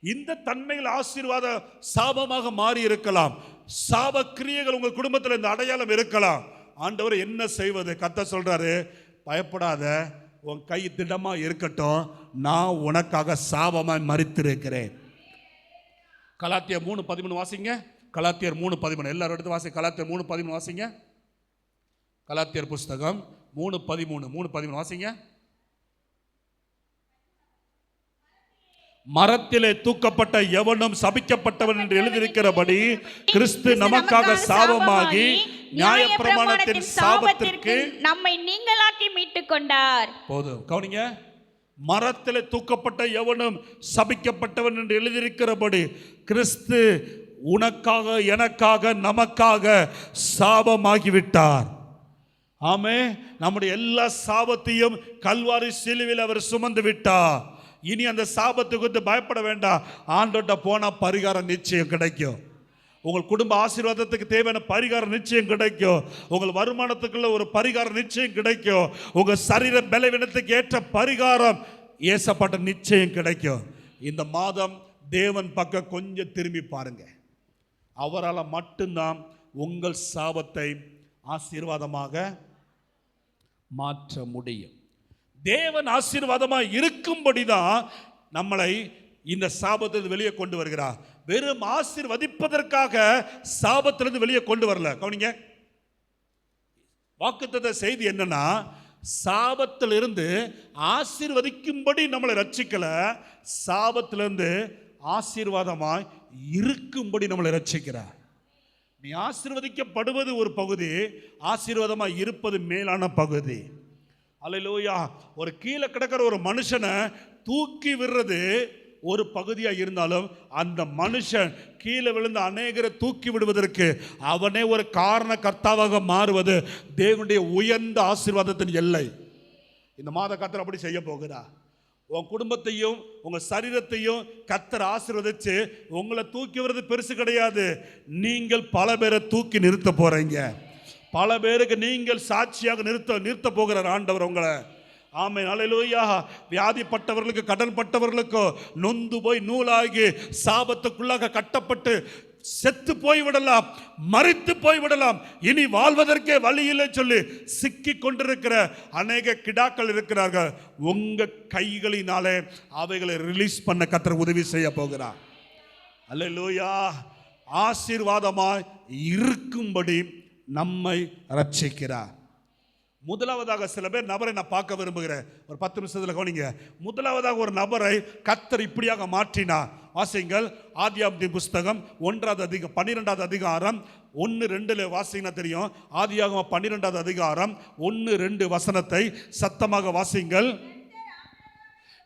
இந்த தன்மைகள் ஆசீர்வாத சாபமாக மாறி இருக்கலாம். சாப கிரியைகள் உங்கள் குடும்பத்தில் இந்த அடையாளம் இருக்கலாம். ஆண்டவர் என்ன செய்வது? கர்த்தர் சொல்றாரு, பயப்படாத, உன் கை திடமா இருக்கட்டும், நான் உனக்காக சாபமாய் மரித்திருக்கிறேன். கலாத்தியர் 3:13 வாசிங்க. கலாத்தியர் 3:13 எல்லாரும் எடுத்து வாசிங்க. கலாத்தியர் 3:13 வாசிங்க. கலாத்தியர் புஸ்தகம் 3:13 வாசிங்க. மரத்திலே தூக்கப்பட்ட எவனும் சபிக்கப்பட்டவன் என்று எழுதியிருக்கிறபடி கிறிஸ்து நமக்காக சாபமாகி நியாயப்பிரமாணத்தின் சாபத்திற்கு நம்மை நீங்களாக்கி மீட்டுக் கொண்டார். போதும், கவனிங்க. மரத்திலே தூக்கப்பட்ட எவனும் சபிக்கப்பட்டவன் என்று எழுதியிருக்கிறபடி கிறிஸ்து உனக்காக எனக்காக நமக்காக சாபமாகிவிட்டார். ஆமே, நம்முடைய எல்லா சாபத்தையும் கல்வாரி சிலுவையில் அவர் சுமந்து விட்டார். இனி அந்த சாபத்தை குறித்து பயப்பட வேண்டாம். ஆண்டோட்ட போனால் பரிகாரம் நிச்சயம் கிடைக்கும். உங்கள் குடும்ப ஆசீர்வாதத்துக்கு தேவையான பரிகாரம் நிச்சயம் கிடைக்கும். உங்கள் வருமானத்துக்குள்ள ஒரு பரிகாரம் நிச்சயம் கிடைக்கும். உங்கள் சரீர பலவீனத்துக்கு ஏற்ற பரிகாரம் ஏசப்பட்ட நிச்சயம் கிடைக்கும். இந்த மாதம் தேவன் பக்கம் கொஞ்சம் திரும்பி பாருங்க. அவரால் மட்டும்தான் உங்கள் சாபத்தை ஆசீர்வாதமாக மாற்ற முடியும். தேவன் ஆசீர்வாதமாக இருக்கும்படிதான் நம்மளை இந்த சாபத்திலிருந்து வெளியே கொண்டு வருகிறார். வெறும் ஆசீர்வதிப்பதற்காக சாபத்திலிருந்து வெளியே கொண்டு வரல. கவனிங்க, வாக்குத்தத்த செய்தி என்னன்னா, சாபத்திலிருந்து ஆசீர்வதிக்கும்படி நம்மளை ரட்சிக்கல, சாபத்திலிருந்து ஆசீர்வாதமாய் இருக்கும்படி நம்மளை ரட்சிக்கிறார். நீ ஆசீர்வதிக்கப்படுவது ஒரு பகுதி, ஆசீர்வாதமாய் இருப்பது மேலான பகுதி. அல்லேலூயா. ஒரு கீழே கிடக்கிற ஒரு மனுஷனை தூக்கி விடுறது ஒரு பகுதியாக இருந்தாலும், அந்த மனுஷன் கீழே விழுந்த அநேகரை தூக்கி விடுவதற்கு அவனே ஒரு காரண கர்த்தாவாக மாறுவது தேவனுடைய உயர்ந்த ஆசீர்வாதத்தின் எல்லை. இந்த மாத கர்த்தர் அப்படி செய்ய போகிறார். உன் குடும்பத்தையும் உங்கள் சரீரத்தையும் கர்த்தர் ஆசீர்வதிச்சு உங்களை தூக்கி விடுறது பெருசு கிடையாது. நீங்கள் பல பேரை தூக்கி நிறுத்த போறீங்க. பல பேருக்கு நீங்கள் சாட்சியாக நிறுத்த போகிறார் ஆண்டவர் உங்களை. ஆமென், அல்லேலூயா. வியாதிப்பட்டவர்களுக்கு, கடன் பட்டவர்களுக்கோ, நொந்து போய் நூலாகி சாபத்துக்குள்ளாக கட்டப்பட்டு செத்து போய்விடலாம், மரித்து போய்விடலாம், இனி வாழ்வதற்கே வழி இல்லை சொல்லி சிக்கி கொண்டிருக்கிற அநேக கிடாக்கள் இருக்கிறார்கள். உங்க கைகளினாலே அவைகளை ரிலீஸ் பண்ண கர்த்தர் உதவி செய்ய போகிறார். அல்லேலூயா. ஆசீர்வாதமாய் இருக்கும்படி நம்மை ரட்சிக்கிறார். முதலாவதாக சில பேர் நபரை நான் பார்க்க விரும்புகிறேன். ஒரு 10 நிமிஷத்தில் கவனிங்க. முதலாவதாக ஒரு நபரை கர்த்தர் இப்படியாக மாற்றினார். வாசிங்கள். ஆதியாகமத்தின் புஸ்தகம் 12வது அதிகாரம் 1-2 வாசிங்கன்னா தெரியும். ஆதியாகமம் 12வது அதிகாரம் 1-2 வசனத்தை சத்தமாக வாசிங்கள்.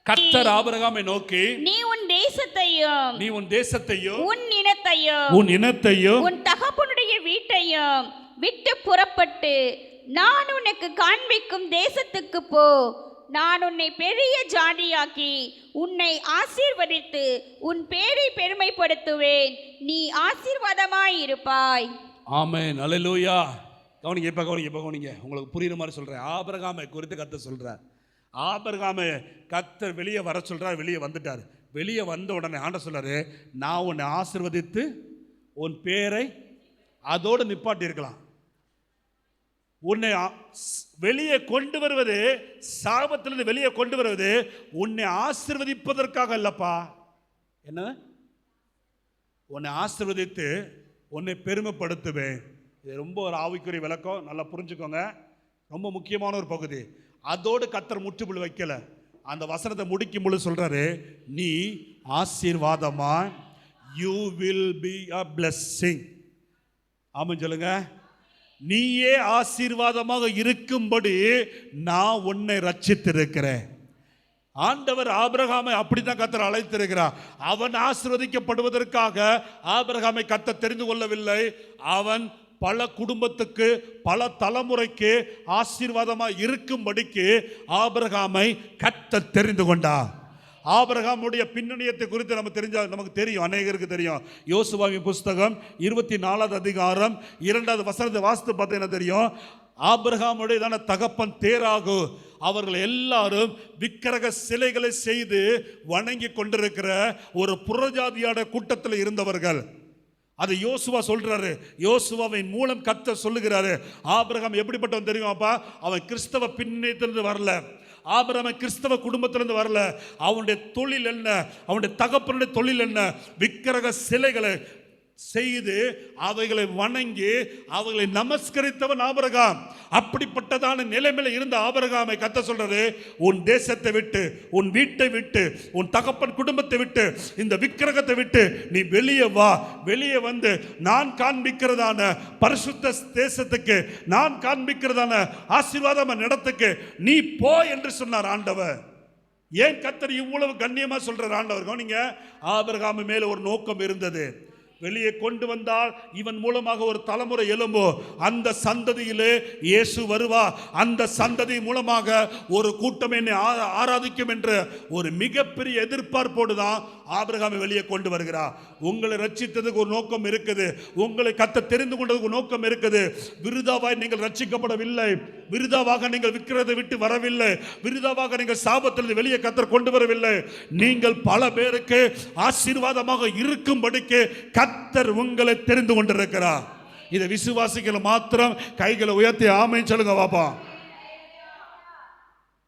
கர்த்தர் ஆபிரகாமை நோக்கி, நீ உன் தேசத்தையும் உன் இனத்தையும் உன் தகப்பனுடைய வீட்டையும் விட்டு புறப்பட்டு நான் உனக்கு காண்பிக்கும் தேசத்துக்கு போ. நான் உன்னை பெரிய ஜாதியாக்கி உன்னை ஆசீர்வதித்து உன் பேரை பெருமைப்படுத்துவேன். நீ ஆசீர்வாதமாய் இருப்பாய். ஆமென், அல்லேலூயா. கவனிங்க, இப்ப கவனிங்க. உங்களுக்கு புரியுற மாதிரி சொல்றேன். ஆபிரகாமை குறித்து கர்த்தர் சொல்றார். ஆபிரகாமை கர்த்தர் வெளியே வர சொல்றார். வெளியே வந்துட்டார். வெளியே வந்த உடனே ஆண்டவர் சொல்றாரு, நான் உன்னை ஆசீர்வதித்து உன் பேரை அதோடு நிப்பாட்டி இருக்கலாம். உன்னை வெளியே கொண்டு வருவது, சாபத்திலிருந்து வெளியே கொண்டு வருவது உன்னை ஆசீர்வதிப்பதற்காக அல்லப்பா. என்ன? உன்னை ஆசீர்வதித்து உன்னை பெருமைப்படுத்துவேன். இது ரொம்ப ஒரு ஆவிக்குரிய விளக்கம், நல்லா புரிஞ்சுக்கோங்க. ரொம்ப முக்கியமான ஒரு பகுதி. அதோடு கர்த்தர் முற்றுப்புள்ளி வைக்கல. அந்த வசனத்தை முடிக்கும் பொழுது சொல்றாரு, நீ ஆசீர்வாதமா, you will be a blessing. ஆமென் சொல்லுங்க. நீயே ஆசீர்வாதமாக இருக்கும்படி நான் உன்னை ரட்சித்திருக்கிறேன். ஆண்டவர் ஆபிரகாமை அப்படித்தான் கர்த்தர் அழைத்திருக்கிறார். அவன் ஆசீர்வதிக்கப்படுவதற்காக ஆபிரகாமை கர்த்தர் தெரிந்து கொள்ளவில்லை. அவன் பல குடும்பத்துக்கு, பல தலைமுறைக்கு ஆசீர்வாதமாக இருக்கும்படிக்கு ஆபிரகாமை கர்த்தர் தெரிந்து கொண்டார். ஆபிரகாமுடைய பின்னணியத்தை குறித்து நமக்கு தெரியும், அநேகருக்கு தெரியும். யோசுவாவின் புஸ்தகம் 24வது அதிகாரம் 2வது வசனத்தை வாசித்து பார்த்தீங்கன்னா தெரியும். ஆபிரகாமுடைய தகப்பன் தேராகு அவர்கள் எல்லாரும் விக்கிரக சிலைகளை செய்து வணங்கி கொண்டிருக்கிற ஒரு புறஜாதியான கூட்டத்தில் இருந்தவர்கள். அது யோசுவா சொல்றாரு. யோசுவாவின் மூலம் கர்த்தர் சொல்லுகிறாரு, ஆபிரகாம் எப்படிப்பட்டவன் தெரியுமாப்பா? அவன் கிறிஸ்தவ பின்னணியத்திலிருந்து வரல, ஆபிரகாம் கிறிஸ்தவ குடும்பத்திலிருந்து வரல. அவனுடைய தொழில் என்ன? அவனுடைய தகப்பனுடைய தொழில் என்ன? விக்கிரக சிலைகளை செய்து அவைகளை வணங்கி அவைகளை நமஸ்கரித்தவன் ஆபிரகாம். அப்படிப்பட்டதான நிலைமையில இருந்த ஆபிரகாமை கர்த்தர் சொல்றாரு, உன் தேசத்தை விட்டு, உன் வீட்டை விட்டு, உன் தகப்பன் குடும்பத்தை விட்டு, இந்த விக்கிரகத்தை விட்டு நீ வெளியே வா. வெளியே வந்து நான் காண்பிக்கிறதான பரிசுத்த தேசத்துக்கு, நான் காண்பிக்கிறதான ஆசீர்வாதமான இடத்துக்கு நீ போ என்று சொன்னார் ஆண்டவர். ஏன் கர்த்தர் இவ்வளவு கண்ணியமா சொல்றார் ஆண்டவர்? நீங்க ஆபிரகாம் மேல ஒரு நோக்கம் இருந்தது. வெளியே கொண்டு வந்தால் இவன் மூலமாக ஒரு தலைமுறை எழும்போ, அந்த சந்ததியிலே இயேசு வருவா, அந்த சந்ததி மூலமாக ஒரு கூட்டம் என்னை ஆராதிக்கும் என்ற ஒரு மிகப்பெரிய எதிர்பார்ப்போடு தான் ஆபிரகாமை வெளியே கொண்டு வருகிறார். உங்களை ரட்சித்ததுக்கு ஒரு நோக்கம் இருக்குது, உங்களை கர்த்தர் தெரிந்து கொண்டதுக்கு ஒரு நோக்கம் இருக்குது. விருதாவாய் நீங்கள் ரட்சிக்கப்படவில்லை, விருதாவாக நீங்கள் விக்கிரத்தை விட்டு வரவில்லை, விருதாவாக நீங்கள் சாபத்திலிருந்து வெளியே கர்த்தர் கொண்டு வரவில்லை. நீங்கள் பல பேருக்கு ஆசீர்வாதமாக இருக்கும்படிக்கு கர்த்தர் உங்களை தெரிந்து கொண்டிருக்கிறார். இதை விசுவாசிகள் மாத்திரம் கைகளை உயர்த்தி ஆமென் சொல்லுங்க பாப்பா.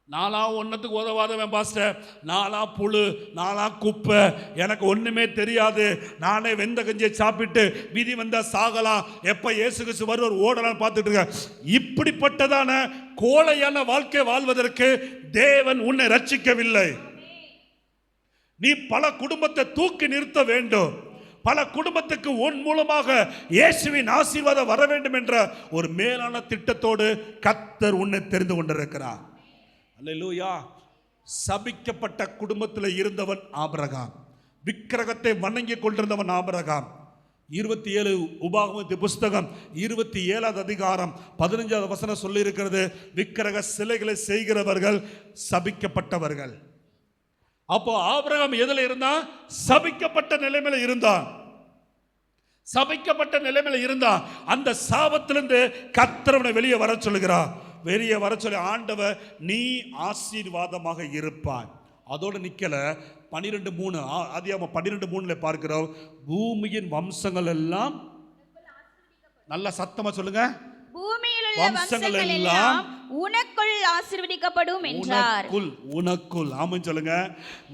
நாளா ஒன்னத்துக்கு உதவாதவன் பாஸ்டர், நாளா புழு, நாளா குப்பை, எனக்கு ஒண்ணுமே தெரியாது, நானே வெந்த கஞ்சியை சாப்பிட்டு விதி வந்தா சாகலாம், எப்ப இயேசு கிறிஸ்து வருவார் ஓடலாம் பார்த்துட்டு இருக்க. இப்படிப்பட்டதான கோழையான வாழ்க்கை வாழ்வதற்கு தேவன் உன்னை ரட்சிக்கவில்லை. நீ பல குடும்பத்தை தூக்கி நிறுத்த வேண்டும். பல குடும்பத்துக்கு உன் மூலமாக இயேசுவின் ஆசீர்வாதம் வர வேண்டும் என்ற ஒரு மேலான திட்டத்தோடு கர்த்தர் உன்னை தெரிந்து கொண்டிருக்கிறார். அல்லேலூயா. சபிக்கப்பட்ட குடும்பத்தில் இருந்தவன் ஆபிரகாம், விக்கிரகத்தை வணங்கி கொண்டிருந்தவன் ஆபிரகாம். 27 உபாகமத்தின் புஸ்தகம் 27வது அதிகாரம் 15வது வசனம் சொல்லி இருக்கிறது, விக்கிரக சிலைகளை செய்கிறவர்கள் சபிக்கப்பட்டவர்கள். அப்போ ஆபிரகாம் எதில் இருந்தான்? சபிக்கப்பட்ட நிலைமையில இருந்தான். சபிக்கப்பட்ட நிலைமையில இருந்தான். அந்த சாபத்திலிருந்து கர்த்தர் வெளியே வர சொல்லுகிறார். வெளியே வர சொல்லி ஆண்டவர், நீ ஆசீர்வாதமாக இருப்பாய். அதோடு நிக்கல. 12:3 ஆதியாகமம் 12:3 பார்க்கிறோம், பூமியின் வம்சங்கள் எல்லாம், நல்ல சத்தமா சொல்லுங்க, பூமியில் உள்ள வம்சங்கள் எல்லாம் உனக்குள் ஆசீர்வதிக்கப்படும் என்றார். உனக்குள். ஆமென் சொல்லுங்க.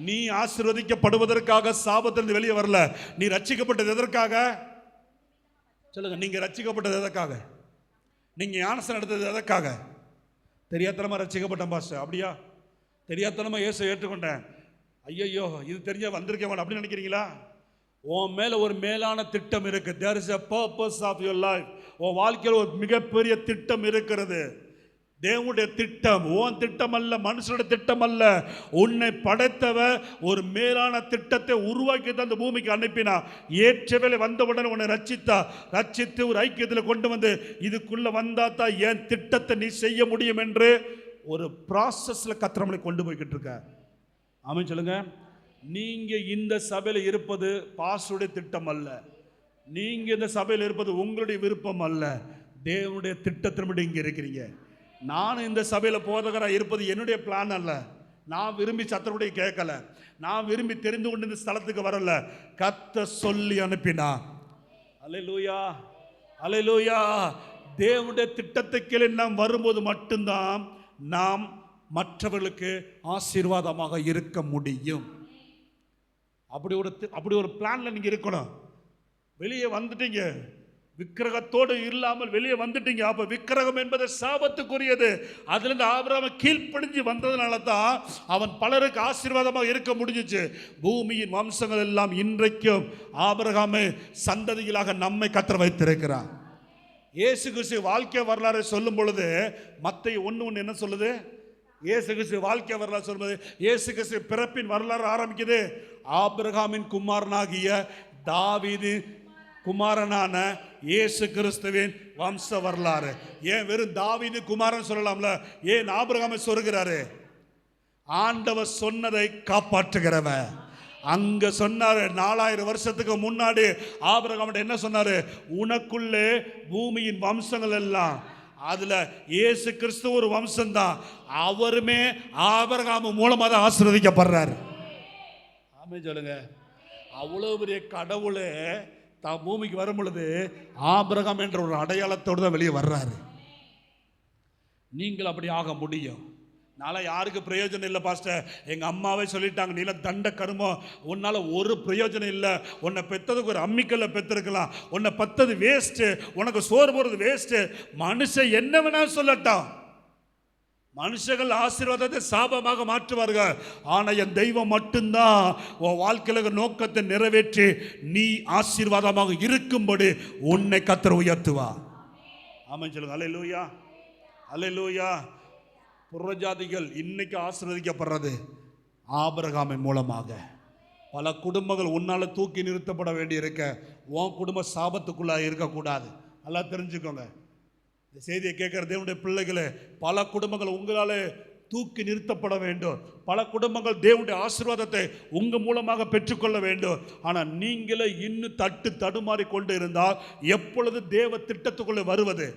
நீ ஆசீர்வதிக்கப்படுவதற்காக சாபத்திலிருந்து வெளியே வரல. நீ ரட்சிக்கப்பட்டது எதற்காக சொல்லுங்க? நீங்க ரட்சிக்கப்பட்டது எதற்காக? நீங்க ஞானஸ்நானம் எடுத்தது எதற்காக? தெரியாதனமா ரட்சிக்கப்பட்டேன் பாஸ்டர். அப்படியா? தெரியாதனமா இயேசு ஏற்றுக்கொண்டேன், ஐயோ இது தெரிஞ்ச வந்திருக்க வேண்டாம் அப்படின்னு நினைக்கிறீங்களா? உன் மேல ஒரு மேலான திட்டம் இருக்கு. There is a purpose of your life. உன் வாழ்க்கையில் ஒரு மிகப்பெரிய திட்டம் இருக்கிறது. தேவனுடைய திட்டம், உன் திட்டம் அல்ல, மனுஷனுடைய திட்டம் அல்ல. உன்னை படைத்தவர் ஒரு மேலான திட்டத்தை உருவாக்கி தான் அந்த பூமிக்கு அனுப்பினா. ஏற்றவேளை வந்தவுடனே உன்னை ரட்சித்து ஒரு ஐக்கியத்தில் கொண்டு வந்து இதுக்குள்ள வந்தா தான் என் திட்டத்தை நீ செய்ய முடியும் என்று ஒரு ப்ராசஸ்ல கர்த்தரை கொண்டு போய்கிட்டு இருக்க. ஆமென் சொல்லுங்க. நீங்க இந்த சபையில் இருப்பது பாஸ்டருடைய திட்டம் அல்ல. நீங்க இந்த சபையில் இருப்பது உங்களுடைய விருப்பம் அல்ல, தேவனுடைய திட்டத்தின்படி இங்க இருக்கிறீங்க. நான் இந்த சபையில் போதகராக இருப்பது என்னுடைய பிளான் அல்ல. நான் விரும்பி சத்தருடைய கேட்கல, நான் விரும்பி தெரிந்து கொண்டு இந்த ஸ்தலத்துக்கு வரல. கர்த்தர் சொல்லி அனுப்பினா. அல்லேலூயா, அல்லேலூயா. தேவனுடைய திட்டத்துக்கு நாம் வரும்போது மட்டும்தான் நாம் மற்றவர்களுக்கு ஆசீர்வாதமாக இருக்க முடியும். அப்படி ஒரு பிளான்ல நீங்க இருக்கணும். வெளியே வந்துட்டீங்க, விக்கிரகத்தோடு இல்லாமல் வெளியே வந்துட்டீங்க. அப்ப விக்கிரகம் என்பது சாபத்துக்குரியது. அதுல இருந்து ஆபிரகாம் கீழ்ப்படிஞ்சு வந்ததுனால தான் அவன் பலருக்கு ஆசீர்வாதமாக இருக்க முடிஞ்சிச்சு. பூமியின் வம்சங்கள் எல்லாம் இன்றைக்கும் ஆபிரகாமை சந்ததிகளாக நம்மை கர்த்தர் வைத்திருக்கிறார். இயேசு கிறிஸ்து வாழ்க்கை வரலாறு சொல்லும் பொழுது மத்தேயு 1:1 என்ன சொல்லுது? இயேசு கிறிஸ்து வாழ்க்கை வரலாறு சொல்லும்போது இயேசு கிறிஸ்து பிறப்பின் வரலாறு ஆரம்பிக்குது. ஆபிரகாமின் குமாரனாகிய தாவீது குமாரனான இயேசு கிறிஸ்துவின் வம்ச வரலாறு. ஏன் வெறும் தாவீது குமாரன் சொல்லலாம்ல? ஏன் ஆபிரகாமை சொல்கிறாரு? ஆண்டவர் சொன்னதை காப்பாற்றுகிறவன். அங்க சொன்னாரு, 4000 வருஷத்துக்கு முன்னாடி ஆபிரகாம் என்ன சொன்னாரு? உனக்குள்ளே பூமியின் வம்சங்கள் எல்லாம், அதுல இயேசு கிறிஸ்து ஒரு வம்சம் தான். அவருமே ஆபிரகாம் மூலமா தான் ஆசீர்வதிக்கப்படுறாரு. ஆமென் சொல்லுங்க. அவ்வளவு பெரிய கடவுளே தான் பூமிக்கு வரும் பொழுது ஆபிரகாம் என்ற ஒரு அடையாளத்தோடு தான் வெளியே வர்றாரு. நீங்கள் அப்படி ஆக முடியும். நான்லாம் யாருக்கு பிரயோஜனம் இல்லை பாஸ்டர், எங்கள் அம்மாவே சொல்லிட்டாங்க, நீல தண்ட கருமம், உன்னால் ஒரு பிரயோஜனம் இல்லை, உன்னை பெற்றதுக்கு ஒரு அம்மிக்கல்ல பெற்றிருக்கலாம், உன்னை பத்தது வேஸ்ட்டு, உனக்கு சோறு போகிறது வேஸ்ட்டு. மனுஷன் என்ன வேணாலும் சொல்லட்டான், மனுஷர்கள் ஆசீர்வாதத்தை சாபமாக மாற்றுவார்கள். ஆனால் என் தெய்வம் மட்டும்தான் உன் வாழ்க்கையில் நோக்கத்தை நிறைவேற்றி நீ ஆசீர்வாதமாக இருக்கும்படி உன்னை கர்த்தர் உயர்த்துவா. ஆமென் சொல்லுங்க. அல்லேலூயா, அல்லேலூயா. புறஜாதிகள் இன்னைக்கு ஆசீர்வதிக்கப்படுறது ஆபிரகாமின் மூலமாக. பல குடும்பங்கள் உன்னால் தூக்கி நிறுத்தப்பட வேண்டி இருக்க, உன் குடும்ப சாபத்துக்குள்ளாக இருக்கக்கூடாது. நல்லா தெரிஞ்சுக்கோங்க. இந்த செய்தியை கேட்குற தேவனுடைய பிள்ளைகளே, பல குடும்பங்கள் உங்களால் தூக்கி நிறுத்தப்பட வேண்டும். பல குடும்பங்கள் தேவனுடைய ஆசீர்வாதத்தை உங்கள் மூலமாக பெற்றுக்கொள்ள வேண்டும். ஆனால் நீங்களே இன்னும் தடுமாறி கொண்டு இருந்தால் எப்பொழுது தேவ திட்டத்துக்குள்ளே வருவது?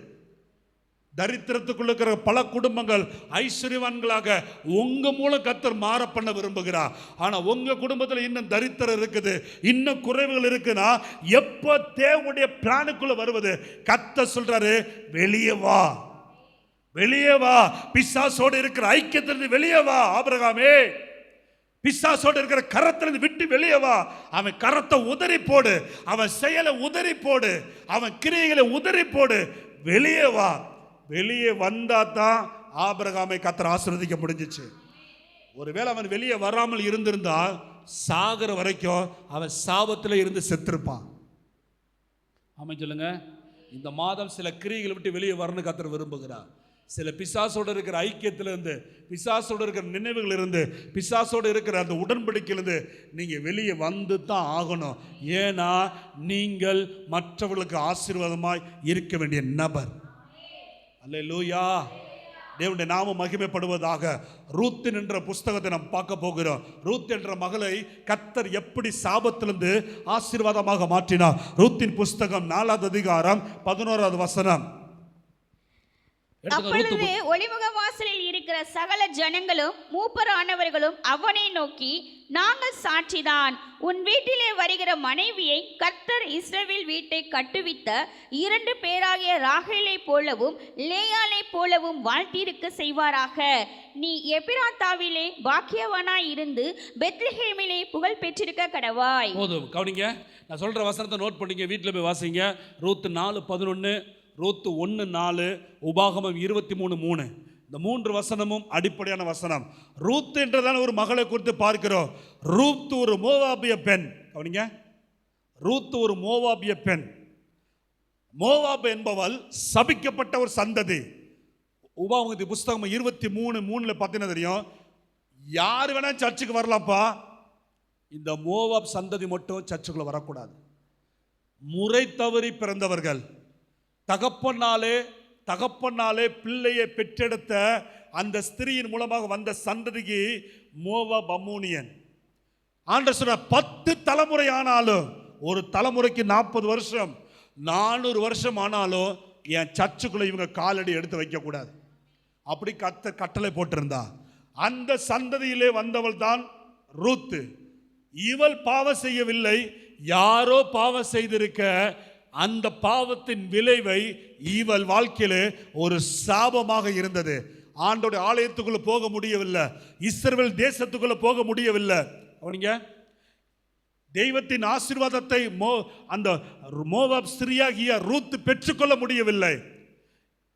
தரித்திரத்துக்குள்ள இருக்கிற பல குடும்பங்கள் ஐஸ்வர்யவான்களாக உங்க மூலம் கர்த்தர் மாற பண்ண விரும்புகிறார். ஆனா உங்க குடும்பத்தில் இன்னும் தரித்திரம் இருக்குது, இன்னும் குறைவுகள் இருக்குன்னா எப்ப தேவனுடைய பிளானுக்குள்ள வருவது? கர்த்தர் சொல்றாரு, வெளியே வா, வெளியே வா, பிசாசோடு இருக்கிற ஐக்கியத்திலிருந்து வெளியே வா. ஆபிரகாமே, பிசாசோடு இருக்கிற கரத்திலிருந்து விட்டு வெளியே வா. அவன் கரத்தை உதறி போடு, அவன் செயலை உதறி போடு, அவன் கிரியைகளை உதறி போடு, வெளியே வா. வெளியே வந்தா தான் ஆபிரகாமை கர்த்தர் ஆசீர்வதிக்க முடிஞ்சிச்சு. ஒருவேளை அவன் வெளியே வராமல் இருந்திருந்தா சாகர வரைக்கும் அவன் சாபத்தில் இருந்து செத்திருப்பான். ஆமென் சொல்லுங்க. இந்த மாதம் சில கிரியைகளை விட்டு வெளியே வரணும் கர்த்தர் விரும்புகிறார். சில பிசாசோடு இருக்கிற ஐக்கியத்திலிருந்து, பிசாசோடு இருக்கிற நினைவுகள் இருந்து, பிசாசோடு இருக்கிற அந்த உடன்படிக்கையிலிருந்து நீங்கள் வெளியே வந்து தான் ஆகணும். ஏன்னா நீங்கள் மற்றவர்களுக்கு ஆசீர்வாதமாய் இருக்க வேண்டிய நபர். அல்லேலூயா, தேவனுடைய நாமம் மகிமைப்படுவதாக. ரூத் என்ற புஸ்தகத்தை நாம் பார்க்க போகிறோம். ரூத் என்ற மகளை கர்த்தர் எப்படி சாபத்திலிருந்து ஆசீர்வாதமாக மாற்றினார். ரூத்தின் புஸ்தகம் 4வது அதிகாரம் 11வது வசனம். அப்பொழுது ஒளிமுக வாசலில் இருக்கிற சகல ஜனங்களும் மூப்பரானவர்களும் அவனை நோக்கி, நாங்கள் சாட்சிதான், உன் வீட்டிலே வருகிற மனைவியை கர்த்தர் இஸ்ரவேல் வீட்டை கட்டுவித்த 2 பேராகிய ராகேலை போலவும் லேயாளை போலவும் வாழ்த்திருக்க செய்வாராக. நீ எபிராத்தாவிலே பாக்கியவனாய் இருந்து பெத்லெஹேமிலே புகழ் பெற்றிருக்க கடவாய். போதும், கவனிங்க. நான் சொல்ற வசனத்தை நோட் பண்ணிங்க, வீட்டில் போய் வாசிங்க. ரூத் 4:11, ரூத் 1:4, உபாகமம் 23:3. இந்த 3 வசனமும் அடிப்படையான வசனம். ரூத் என்றதான ஒரு மகளை குறித்து பார்க்கிறோம். ரூத் ஒரு மோவாபிய பெண். கவனிங்க, ரூத் ஒரு மோவாபிய பெண். மோவாப் என்பவள் சபிக்கப்பட்ட ஒரு சந்ததி. உபாகமத்தின் புஸ்தகம் 23:3 பார்த்தீங்கன்னா தெரியும். யார் வேணா சர்ச்சுக்கு வரலாம்ப்பா, இந்த மோவாப் சந்ததி மட்டும் சர்ச்சுக்குள்ள வரக்கூடாது. முறை தவறி பிறந்தவர்கள், தகப்பனாலே பிள்ளையை பெற்றெடுத்த அந்த ஸ்திரீயின் மூலமாக வந்த சந்ததிக்கு மோவாப் அம்மோனியன். ஆண்டவர் சொன்ன 10 தலைமுறை ஆனாலும், ஒரு தலைமுறைக்கு 40 வருஷம், 400 வருஷம் ஆனாலும் என் சர்ச்சுக்குள்ள இவங்க காலடி எடுத்து வைக்கக்கூடாது. அப்படி கட்டளை போட்டிருந்தா. அந்த சந்ததியிலே வந்தவள் தான் ரூத்து. இவள் பாவம் செய்யவில்லை, யாரோ பாவம் செய்திருக்க அந்த பாவத்தின் விளைவை இவள் வாழ்க்கையிலே ஒரு சாபமாக இருந்தது. ஆண்டோட ஆலயத்துக்குள்ள போக முடியவில்லை, இஸ்ரவேல் தேசத்துக்குள்ள போக முடியவில்லை. அவனிங்க தெய்வத்தின் ஆசீர்வாதத்தை அந்த மோவாப் ஸ்திரீயாகிய ரூத் பெற்றுக்கொள்ள முடியவில்லை.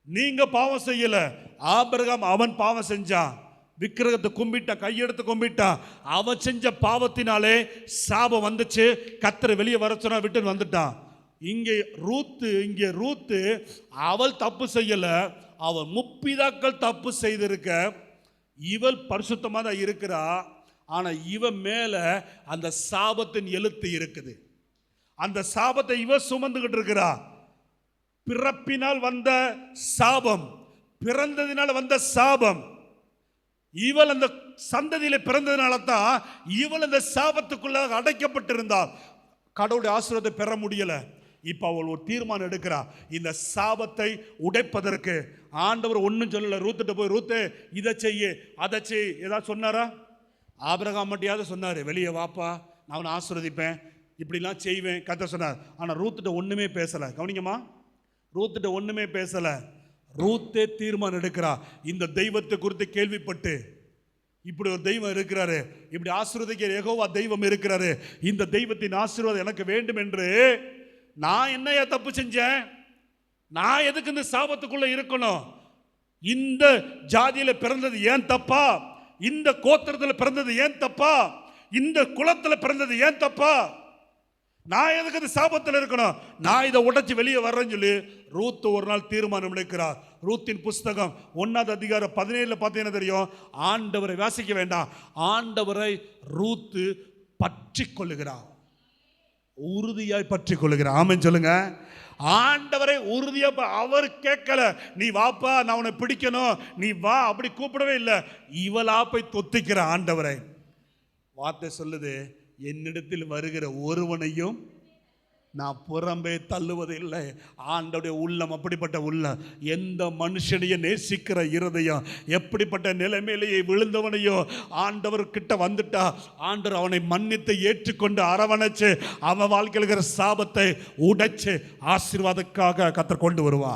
நீங்க பாவம் செய்யல, ஆபிரகாம் அவன் பாவம் செஞ்சான், விக்கிரகத்தை கும்பிட்டா, கையெடுத்து கும்பிட்டா. அவன் செஞ்ச பாவத்தினாலே சாபம் வந்துச்சு. கர்த்தர் வெளியே வர சொன்னா விட்டு வந்துட்டான். இங்கே ரூத்து அவள் தப்பு செய்யல, அவள் முப்பிதாக்கள் தப்பு செய்திருக்க. இவள் பரிசுத்தமாக தான் இருக்கிறா, ஆனால் இவன் மேல அந்த சாபத்தின் எழுத்து இருக்குது. அந்த சாபத்தை இவ சுமந்துகிட்டு இருக்கிறா. பிறப்பினால் வந்த சாபம், பிறந்ததினால் வந்த சாபம். இவள் அந்த சந்ததியில பிறந்ததினால தான் இவள் அந்த சாபத்துக்குள்ளாக அடைக்கப்பட்டிருந்தாள். கடவுளுடைய ஆசீர்வாதத்தை பெற முடியல. இப்போ அவள் ஒரு தீர்மானம் எடுக்கிறா, இந்த சாபத்தை உடைப்பதற்கு. ஆண்டவர் ஒன்றும் சொல்லல, ரூத்துட்டு போய் ரூத்து இதை செய்ய அதை செய் ஏதாவது சொன்னாரா? ஆபிரகாம் மட்டும் சொன்னார், வெளியே வாப்பா, நான் அவனை ஆசீர்வதிப்பேன், இப்படிலாம் செய்வேன் கர்த்தர் சொன்னார். ஆனால் ரூத்துட்ட ஒன்றுமே பேசலை. கவனிங்கம்மா, ரூத்துட்ட ஒன்றுமே பேசலை. ரூத்தே தீர்மானம் எடுக்கிறா. இந்த தெய்வத்தை குறித்து கேள்விப்பட்டு, இப்படி ஒரு தெய்வம் இருக்கிறாரு, இப்படி ஆசீர்வதிக்கிற யெகோவா தெய்வம் இருக்கிறாரு, இந்த தெய்வத்தின் ஆசீர்வாதம் எனக்கு வேண்டும் என்று. நான் என்னையா தப்பு செஞ்சேன்? நான் எதுக்கு இந்த சாபத்துக்குள்ள இருக்கணும்? இந்த ஜாதியில பிறந்தது ஏன் தப்பா? இந்த கோத்திரத்தில் பிறந்தது ஏன் தப்பா? இந்த குலத்தில் பிறந்தது ஏன் தப்பா? நான் எதுக்கு இந்த சாபத்தில் இருக்கணும்? நான் இதை உடைச்சு வெளியே வர்றேன்னு சொல்லி ரூத் ஒரு நாள் தீர்மானம் எடுக்கிறார். ரூத்தின் புஸ்தகம் 1 அதிகாரம் 17 பார்த்தீங்கன்னா தெரியும். ஆண்டவரை வாசிக்க வேண்டாம், ஆண்டவரை ரூத்து பற்றி கொள்ளுகிறார், உறுதியாய் பற்றி கொள்ளுகிறார். ஆமென் சொல்லுங்க. ஆண்டவரை உறுதியா, அவர் கேட்கல நீ வாப்பா நான் உன்னை பிடிக்கணும் நீ வா, அப்படி கூப்பிடவே இல்லை. இவளா போய் தொத்திக்கிற ஆண்டவரை. வார்த்தை சொல்லுது, என்னிடத்தில் வருகிற ஒருவனையும் நான் புறம்பே தள்ளுவதில்லை. ஆண்டவருடைய உள்ளம் அப்படிப்பட்ட உள்ளம். எந்த மனுஷனைய நேசிக்கிற இருதயம், எப்படிப்பட்ட நிலைமையிலேயே விழுந்தவனையோ ஆண்டவர் கிட்ட வந்துட்டா ஆண்டவர் அவனை மன்னித்து ஏற்றுக்கொண்டு அரவணைச்சு அவன் வாழ்க்கையில் இருக்கிற சாபத்தை உடைச்சு ஆசீர்வாதத்துக்காக கர்த்தர் கொண்டு வருவா.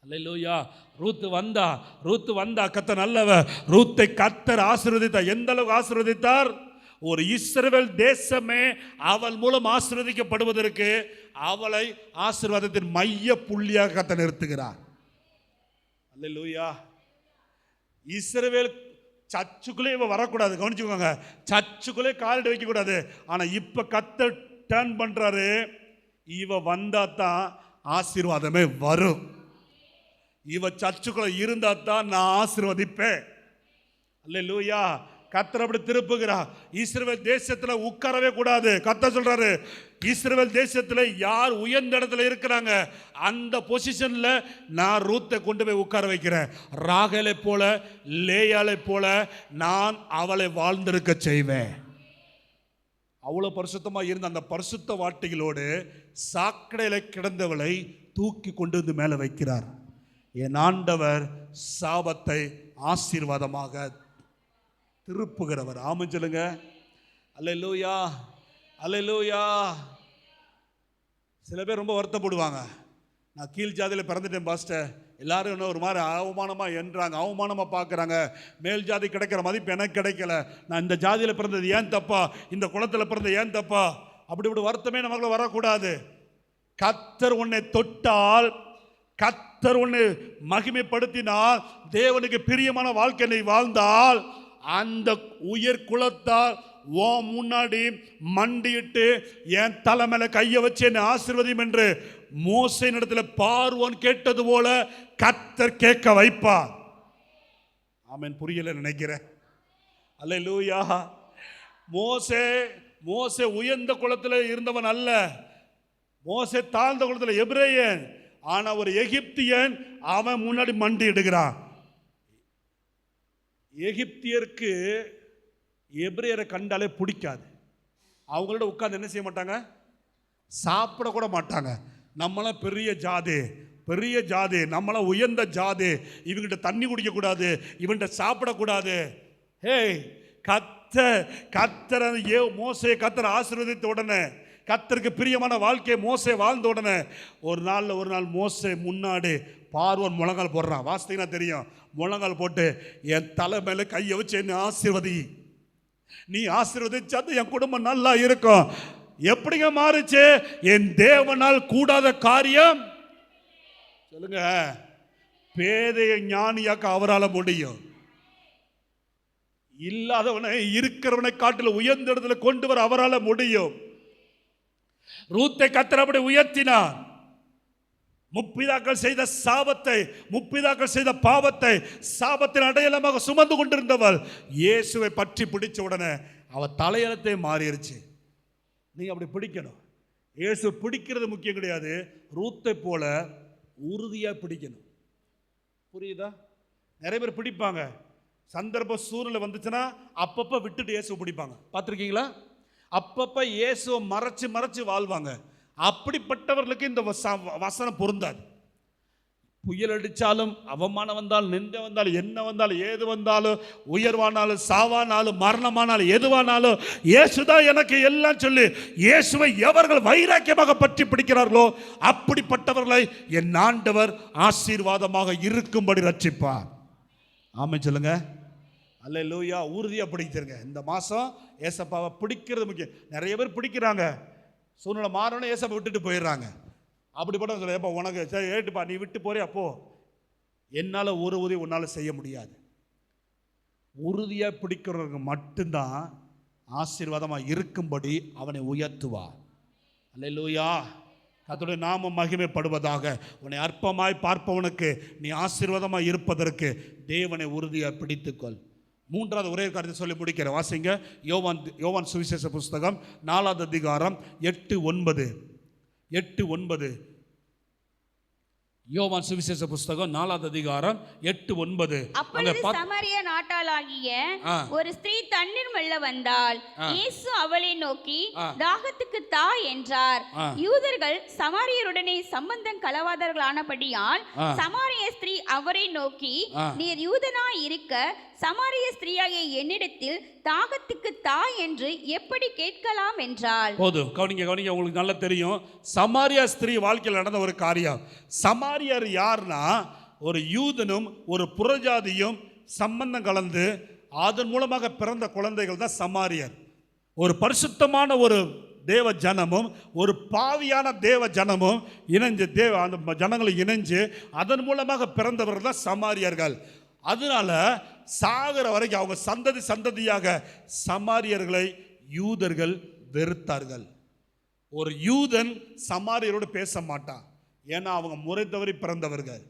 அல்லேலூயா. ரூத்து வந்தா கர்த்தர் நல்லவர். ரூத்தை கர்த்தர் ஆசீர்வதித்தார். எந்த அளவுக்கு ஆசீர்வதித்தார்? ஒரு இஸ்ரவேல் தேசமே அவள் மூலம் ஆசீர்வதிக்கப்படுவதற்கு அவளை ஆசீர்வாதத்தின் மைய புள்ளியாக கர்த்தர் நிறுத்துகிறார். அல்லேலூயா. இஸ்ரவேல் சர்ச்சுக்குள்ளே இவ வரக்கூடாது, கவனிச்சுக்கோங்க. சர்ச்சுக்குள்ளே காலிட்டு வைக்க கூடாது. ஆனா இப்ப கர்த்தர் டர்ன் பண்றாரு, இவ வந்தா தான் ஆசீர்வாதமே வரும். இவ சர்ச்சுக்குள்ள இருந்தா தான் நான் ஆசீர்வதிப்பேன். அல்லேலூயா. கர்த்தர் அப்படி திருப்புகிறார். இஸ்ரவேல் தேசத்துல உட்காரவே கூடாது. கர்த்தர் சொல்றாரு, இஸ்ரவேல் தேசத்துல யார் உயர்ந்த இடத்துல இருக்கிறாங்க அந்த பொசிஷன்ல நான் ரூத்தை கொண்டு போய் உட்கார வைக்கிறேன். ராகலை போல லேயாலை போல நான் அவளை வாழ்ந்திருக்க செய்வேன். அவ்வளவு பரிசுத்தமா இருந்த அந்த பரிசுத்த வார்த்தைகளோடு சாக்கடையில கிடந்தவளை தூக்கி கொண்டு வந்து மேல வைக்கிறார். என் ஆண்டவர் சாபத்தை ஆசீர்வாதமாக திருப்புகிறவர். ஆமென் சொல்லுங்க. அல்லேலூயா, அல்லேலூயா. சில பேர் ரொம்ப வருத்தப்படுவாங்க, நான் கீழ் ஜாதியில் பிறந்துட்டேன் பாஸ்டர், எல்லாரும் இன்னும் ஒரு மாதிரி அவமானமாக என்றாங்க, அவமானமாக பார்க்குறாங்க, மேல் ஜாதி கிடைக்கிற மதிப்பு எனக்கு கிடைக்கல, நான் இந்த ஜாதியில் பிறந்தது ஏன் தப்பா, இந்த குலத்தில் பிறந்தது ஏன் தப்பா, அப்படி இப்படி வருத்தமே நமக்குள்ள வரக்கூடாது. கர்த்தர் உன்னை தொட்டால், கர்த்தர் உன்னை மகிமைப்படுத்தினால், தேவனுக்கு பிரியமான வாழ்க்கை நீ வாழ்ந்தால், அந்த உயர் குலத்தால் ஓ முன்னாடி மண்டியிட்டு என் தலை மேல கையை வச்சு என்னை ஆசீர்வதியும் என்று மோசேயின் இடத்துல பார்வோன் கேட்டது போல கர்த்தர் கேட்க வைப்பார். ஆமென். புரியல நினைக்கிறேன். அல்லேலூயா. மோசே உயர்ந்த குலத்தில் இருந்தவன் அல்ல, மோசே தாழ்ந்த குலத்தில் எபிரேயன். ஆனா ஒரு எகிப்தியன் அவன் முன்னாடி மண்டி இடுகிறான். எகிப்தியருக்கு எபிரேயரை கண்டாலே பிடிக்காது. அவங்களோட உட்கார்ந்து என்ன செய்ய மாட்டாங்க, சாப்பிட கூட மாட்டாங்க. நம்மளாம் பெரிய ஜாதி, பெரிய ஜாதி, நம்மளாம் உயர்ந்த ஜாதி, இவங்கிட்ட தண்ணி குடிக்கக்கூடாது, இவன்கிட்ட சாப்பிடக்கூடாது. ஹே, கர்த்தர் மோசே கர்த்தர் ஆசீர்வதித்த உடனே, கர்த்தருக்கு பிரியமான வாழ்க்கையை மோசே வாழ்ந்த உடனே ஒரு நாள் மோசே முன்னாடி பார்வோன் முழங்கால் போடுறான். வாசித்தீங்கன்னா தெரியும். முழங்கால் போட்டு என் தலை மேல கையை வச்சு என்ன ஆசீர்வதி, நீ ஆசீர்வதிச்சா என் குடும்பம் நல்லா இருக்கும். எப்படிங்க மாறுச்சு? என் தேவனால் கூடாத காரியம் சொல்லுங்க, பேதைய ஞானியாக்க அவரால் முடியும். இல்லாதவனை இருக்கிறவனை காட்டில உயர்ந்த இடத்துல கொண்டு வர அவரால் முடியும். ரூத்தை கர்த்தர் அப்படி உயர்த்தினார். முற்பிதாக்கள் செய்த சாபத்தை, முற்பிதாக்கள் செய்த பாவத்தை சாபத்தின் அடையாளமாக சுமந்து கொண்டிருந்தவள் இயேசுவை பற்றி பிடிச்ச உடனே அவ தலையெழுத்தே மாறிடுச்சு. நீங்க அப்படி பிடிக்கணும். இயேசு பிடிக்கிறது முக்கியம் கிடையாது, ரூத்தை போல உறுதியா பிடிக்கணும். புரியுதா? நிறைய பேர் பிடிப்பாங்க, சந்தர்ப்ப சூழ்நிலை வந்துச்சுன்னா அப்பப்ப விட்டுட்டு இயேசு பிடிப்பாங்க. பார்த்துருக்கீங்களா? அப்பப்ப இயேசுவை மறைச்சு வாழ்வாங்க. அப்படிப்பட்டவர்களுக்கு இந்த வசனம் பொருந்தாது. புயல் அடித்தாலும், அவமானம் வந்தாலும், நிந்தை வந்தாலும், என்ன வந்தாலும், ஏது வந்தாலும், உயர்வானாலும், சாவானாலும், மரணமானாலும், எதுவானாலும் இயேசுதான் எனக்கு எல்லாம் சொல்லி இயேசுவை எவர்கள் வைராக்கியமாக பற்றி பிடிக்கிறார்களோ அப்படிப்பட்டவர்களை என் ஆண்டவர் ஆசீர்வாதமாக இருக்கும்படி ரட்சிப்பார். ஆமென் சொல்லுங்க. அல்லேலூயா. உறுதியாக பிடிச்சிருங்க. இந்த மாதம் ஏசப்பாவை பிடிக்கிறது முக்கியம். நிறைய பேர் பிடிக்கிறாங்க, சூழ்நிலை மாறணும் ஏசப்பா விட்டுட்டு போயிடுறாங்க. அப்படிப்பட்ட சொல்ல, எப்போ உனக்கு சரி ஏட்டுப்பா நீ விட்டு போறியா அப்போ, என்னால் ஒரு உதவி உன்னால் செய்ய முடியாது. உறுதியாக பிடிக்கிறவங்க மட்டும்தான் ஆசீர்வாதமாக இருக்கும்படி அவனை உயர்த்துவார். அல்லேலூயா. கர்த்தருடைய நாமம் மகிமைப்படுவதாக. உன்னை அற்பமாய் பார்ப்பவனுக்கு நீ ஆசீர்வாதமாக இருப்பதற்கு தேவனை உறுதியாக பிடித்துக்கொள். மூன்றாவது ஒரே காரியத்தை சொல்லி முடிக்கிறேன். வாசிங்க. யோவான் சுவிசேஷ புஸ்தகம் 4வது அதிகாரம் 8-9. யோவான் சுவிசேஷ புஸ்தகம் 4வது அதிகாரம் 8-9. அப்பொழுது சமாரியா நாட்டாளாகிய ஒரு ஸ்திரீ தண்ணீர் மெல்ல வந்தாள். இயேசு அவளை நோக்கி தாகத்துக்கு தா என்றார். யூதர்கள் சமாரியருடனே சம்பந்தம் கலவாதவர்களானபடியால் சமாரிய ஸ்திரீ அவரை நோக்கி, நீர் யூதனாய் இருக்க சமாரிய ஸ்திரீயாகிய என்னிடத்தில் தாகத்துக்கு தா என்று எப்படி கேட்கலாம் என்றாள். போதும், கவனிங்க. உங்களுக்கு நல்லா தெரியும் சமாரியா ஸ்திரீ வாழ்க்கையில் நடந்த ஒரு காரியம். சமாரியர் யார்னா, ஒரு யூதனும் ஒரு புறஜாதியும் சம்பந்தம் கலந்து அதன் மூலமாக பிறந்த குழந்தைகள் தான் சமாரியர். ஒரு பரிசுத்தமான ஒரு தேவ ஜனமும் ஒரு பாவியான தேவ ஜனமும் இணைஞ்சு அந்த ஜனங்களை இணைஞ்சு அதன் மூலமாக பிறந்தவர்கள் தான் சமாரியர்கள். அதனால சாகர வரைக்கும் அவங்க சந்ததியாக சமாரியர்களை யூதர்கள் வெறுத்தார்கள். ஒரு யூதன் சமாரியரோடு பேச மாட்டான். ஏன்னா அவங்க முறை தவறி பிறந்தவர்கள்,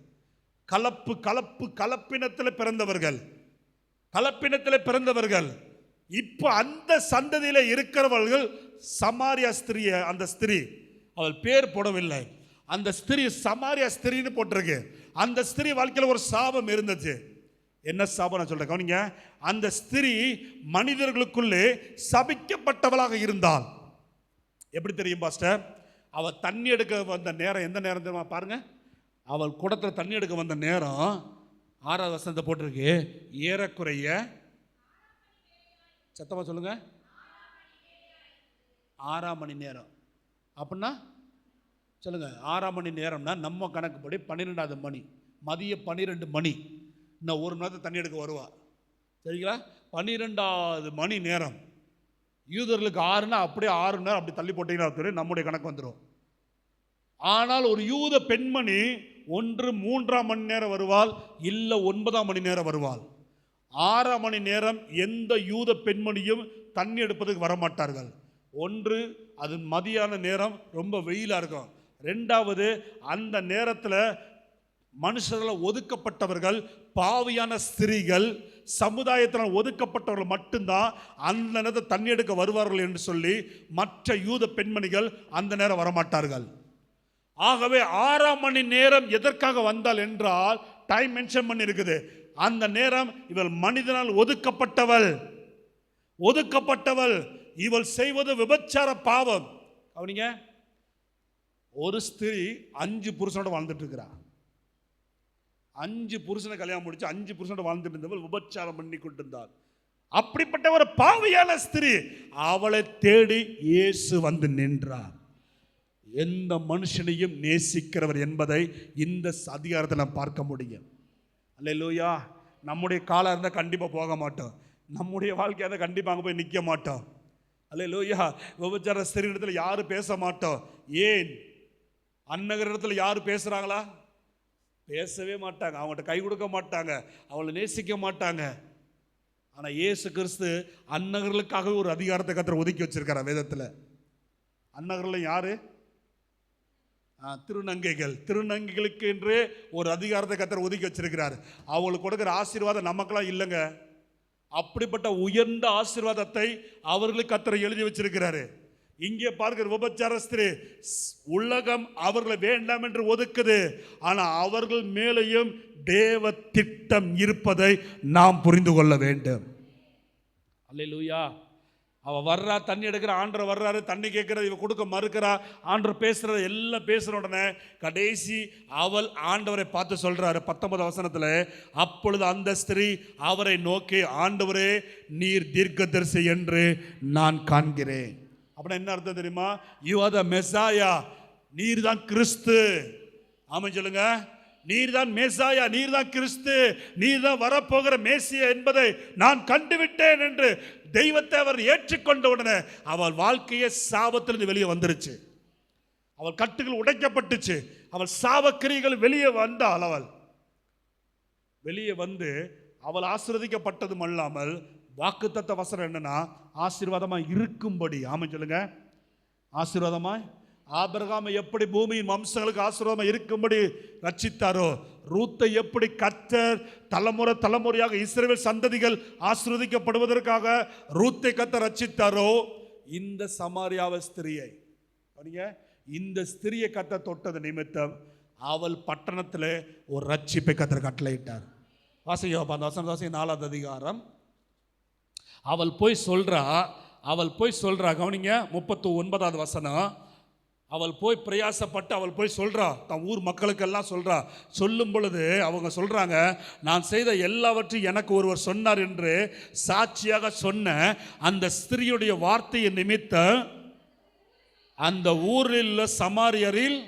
கலப்பினத்தில் பிறந்தவர்கள். இப்போ அந்த சந்ததியில் இருக்கிறவர்கள் சமாரியா ஸ்திரீ, அந்த ஸ்திரீ அவள் பேர் போடவில்லை, அந்த ஸ்திரீ சமாரியா ஸ்திரீன்னு போட்டிருக்கு. அந்த ஸ்திரீ வாழ்க்கையில் ஒரு சாபம் இருந்துச்சு. என்ன சாபம் நான் சொல்றேன், கவனிங்க. அந்த ஸ்திரீ மனிதர்களுக்குள்ளே சபிக்கப்பட்டவளாக இருந்தாள். எப்படி தெரியும் பாஸ்டர்? அவள் தண்ணி எடுக்க வந்த நேரம் எந்த நேரம் தெரியுமா? பாருங்க, அவள் குடத்தில் தண்ணி எடுக்க வந்த நேரம் 6வது வசனத்தை போட்டிருக்கு. ஏறக்குறைய சத்தமாக சொல்லுங்க, 6ஆம் மணி நேரம். அப்படின்னா சொல்லுங்க, 6ஆம் மணி நேரம்னா நம்ம கணக்குப்படி 12வது மணி, மதியம் 12 மணி. இன்னும் 1 மணி நேரத்தில் தண்ணி எடுக்க வருவா. சரிங்களா? 12வது மணி நேரம். யூதர்களுக்கு 6னா அப்படியே 6 மணி நேரம் அப்படி தள்ளி போட்டீங்கன்னா நம்முடைய கணக்கு வந்துடும். ஆனால் ஒரு யூத பெண்மணி ஒன்று 3ஆம் மணி நேரம் வருவாள், இல்லை 9ஆம் மணி நேரம் வருவாள். 6ஆம் மணி நேரம் எந்த யூத பெண்மணியும் தண்ணி எடுப்பதுக்கு வரமாட்டார்கள். ஒன்று, அது மதியான நேரம், ரொம்ப வெயிலாக இருக்கும். 2வது, அந்த நேரத்தில் மனுஷர்கள் ஒதுக்கப்பட்டவர்கள், பாவியான ஸ்திரீகள், சமுதாயத்தினால் ஒதுக்கப்பட்டவர்கள் மட்டும்தான் அந்த நேரத்தை தண்ணி எடுக்க வருவார்கள் என்று சொல்லி மற்ற யூத பெண்மணிகள் அந்த நேரம் வரமாட்டார்கள். ஆகவே 6ஆம் மணி நேரம் எதற்காக வந்தால் என்றால் டைம் மென்ஷன் பண்ணி இருக்குது. அந்த நேரம் இவள் மனிதனால் ஒதுக்கப்பட்டவள், இவள் செய்வது விபச்சார பாவம். அவனிங்க, ஒரு ஸ்திரீ 5 புருஷனோட வாழ்ந்துட்டு இருக்கிறார். 5 புருஷனை கல்யாணம் முடிச்சு 5 புருஷனோட வாழ்ந்துட்டு இருந்தவள் விபச்சாரம் பண்ணி கொண்டிருந்தாள். அப்படிப்பட்ட ஒரு பாவியான ஸ்திரீ, அவளை தேடி இயேசு வந்து நின்றார். எந்த மனுஷனையும் நேசிக்கிறவர் என்பதை இந்த அதிகாரத்தில் நாம் பார்க்க முடியும். அல்லேலூயா. நம்முடைய காலம் இருந்தால் கண்டிப்பாக போக மாட்டோம், நம்முடைய வாழ்க்கையாக இருந்தால் கண்டிப்பாக அங்கே போய் நிற்க மாட்டோம். அல்லேலூயா. விபச்சார ஸ்திரீ இடத்துல யாரும் பேச மாட்டோம். ஏன்? அன்னகர் இடத்துல யாரும் பேசுகிறாங்களா? பேசவே மாட்டாங்க. அவங்கள்ட்ட கை கொடுக்க மாட்டாங்க, அவளை நேசிக்க மாட்டாங்க. ஆனால் இயேசு கிறிஸ்து அன்னகர்களுக்காகவே ஒரு அதிகாரத்தை கர்த்தர் ஒதுக்கி வச்சிருக்கார் வேதத்தில். அன்னகர்கள் யாரு? திருநங்கைகளுக்கு என்று ஒரு அதிகாரத்தை கர்த்தர் ஒதுக்கி வச்சிருக்கிறார். அவங்களுக்கு கொடுக்குற ஆசீர்வாதம் நமக்கெல்லாம் இல்லைங்க. அப்படிப்பட்ட உயர்ந்த ஆசீர்வாதத்தை அவர்களுக்கு கர்த்தர் எழுதி வச்சிருக்கிறாரு. இங்கே பார்க்கிற விபச்சார ஸ்திரீ, உலகம் அவர்களை வேண்டாம் என்று ஒதுக்குது, ஆனால் அவர்கள் மேலேயும் தேவ திட்டம் இருப்பதை நாம் புரிந்து கொள்ள வேண்டும். அல்லேலூயா. அவள் வர்றா, தண்ணி எடுக்கிற, ஆண்டவர் வர்றாரு, தண்ணி கேட்குறது, இவ கொடுக்க மறுக்கிறா, ஆண்டவர் பேசுறது எல்லாம் பேசுகிற உடனே கடைசி அவள் ஆண்டவரை பார்த்து சொல்கிறாரு 19 வசனத்தில், அப்பொழுது அந்த ஸ்திரீ அவரை நோக்கி, ஆண்டவரே நீர் தீர்க்கதரிசி என்று நான் காண்கிறேன். அப்படின்னா என்ன அர்த்தம் தெரியுமா? யூ ஆர் த மெசாயா, நீர் தான் கிறிஸ்து. ஆமாம் சொல்லுங்க. நீர்தான் மேசாயா, நீர்தான் கிறிஸ்து, நீர்தான் வரப்போகிற மேசியா என்பதை நான் கண்டுவிட்டேன் என்று தெய்வத்தை அவர் ஏற்றுக்கொண்ட உடனே அவள் வாழ்க்கையே சாபத்திலிருந்து வெளியே வந்துருச்சு. அவள் கட்டுகள் உடைக்கப்பட்டுச்சு. அவள் சாபக்கிரிகள் வெளியே வந்தாள். அவள் வெளியே வந்து அவள் ஆசீர்வதிக்கப்பட்டதும் அல்லாமல் வாக்குத்தத்த வசனம் என்னன்னா, ஆசீர்வாதமா இருக்கும்படி. ஆமாம் சொல்லுங்க. ஆசீர்வாதமா ஆபிரகாமை எப்படி பூமியின் வம்சங்களுக்கு ஆசீர்வாதமாக இருக்கும்படி ரட்சித்தாரோ, ரூத்தை எப்படி கர்த்தர் தலைமுறை தலைமுறையாக இஸ்ரவேல் சந்ததிகள் ஆசீர்வதிக்கப்படுவதற்காக ரூத்தை கர்த்தர் ரட்சித்தாரோ, இந்த சமாரியாவ ஸ்திரியை, இந்த ஸ்திரியை கர்த்தர் தொட்டது நிமித்தம் அவள் பட்டணத்தில் ஒரு ரட்சிப்பை கர்த்தர் கட்டளையிட்டார். வாசிங்க 4வது அதிகாரம். அவள் போய் சொல்றா கவனிங்க, 39வது வசனம். அவள் போய் பிரயாசப்பட்டு அவள் போய் சொல்கிறா, தன் ஊர் மக்களுக்கெல்லாம் சொல்கிறா. சொல்லும் பொழுது அவங்க சொல்கிறாங்க, நான் செய்த எல்லாவற்றையும் எனக்கு ஒருவர் சொன்னார் என்று சாட்சியாக சொன்ன அந்த ஸ்திரியுடைய வார்த்தையை நிமித்தம் அந்த ஊரில் சமாரியரில்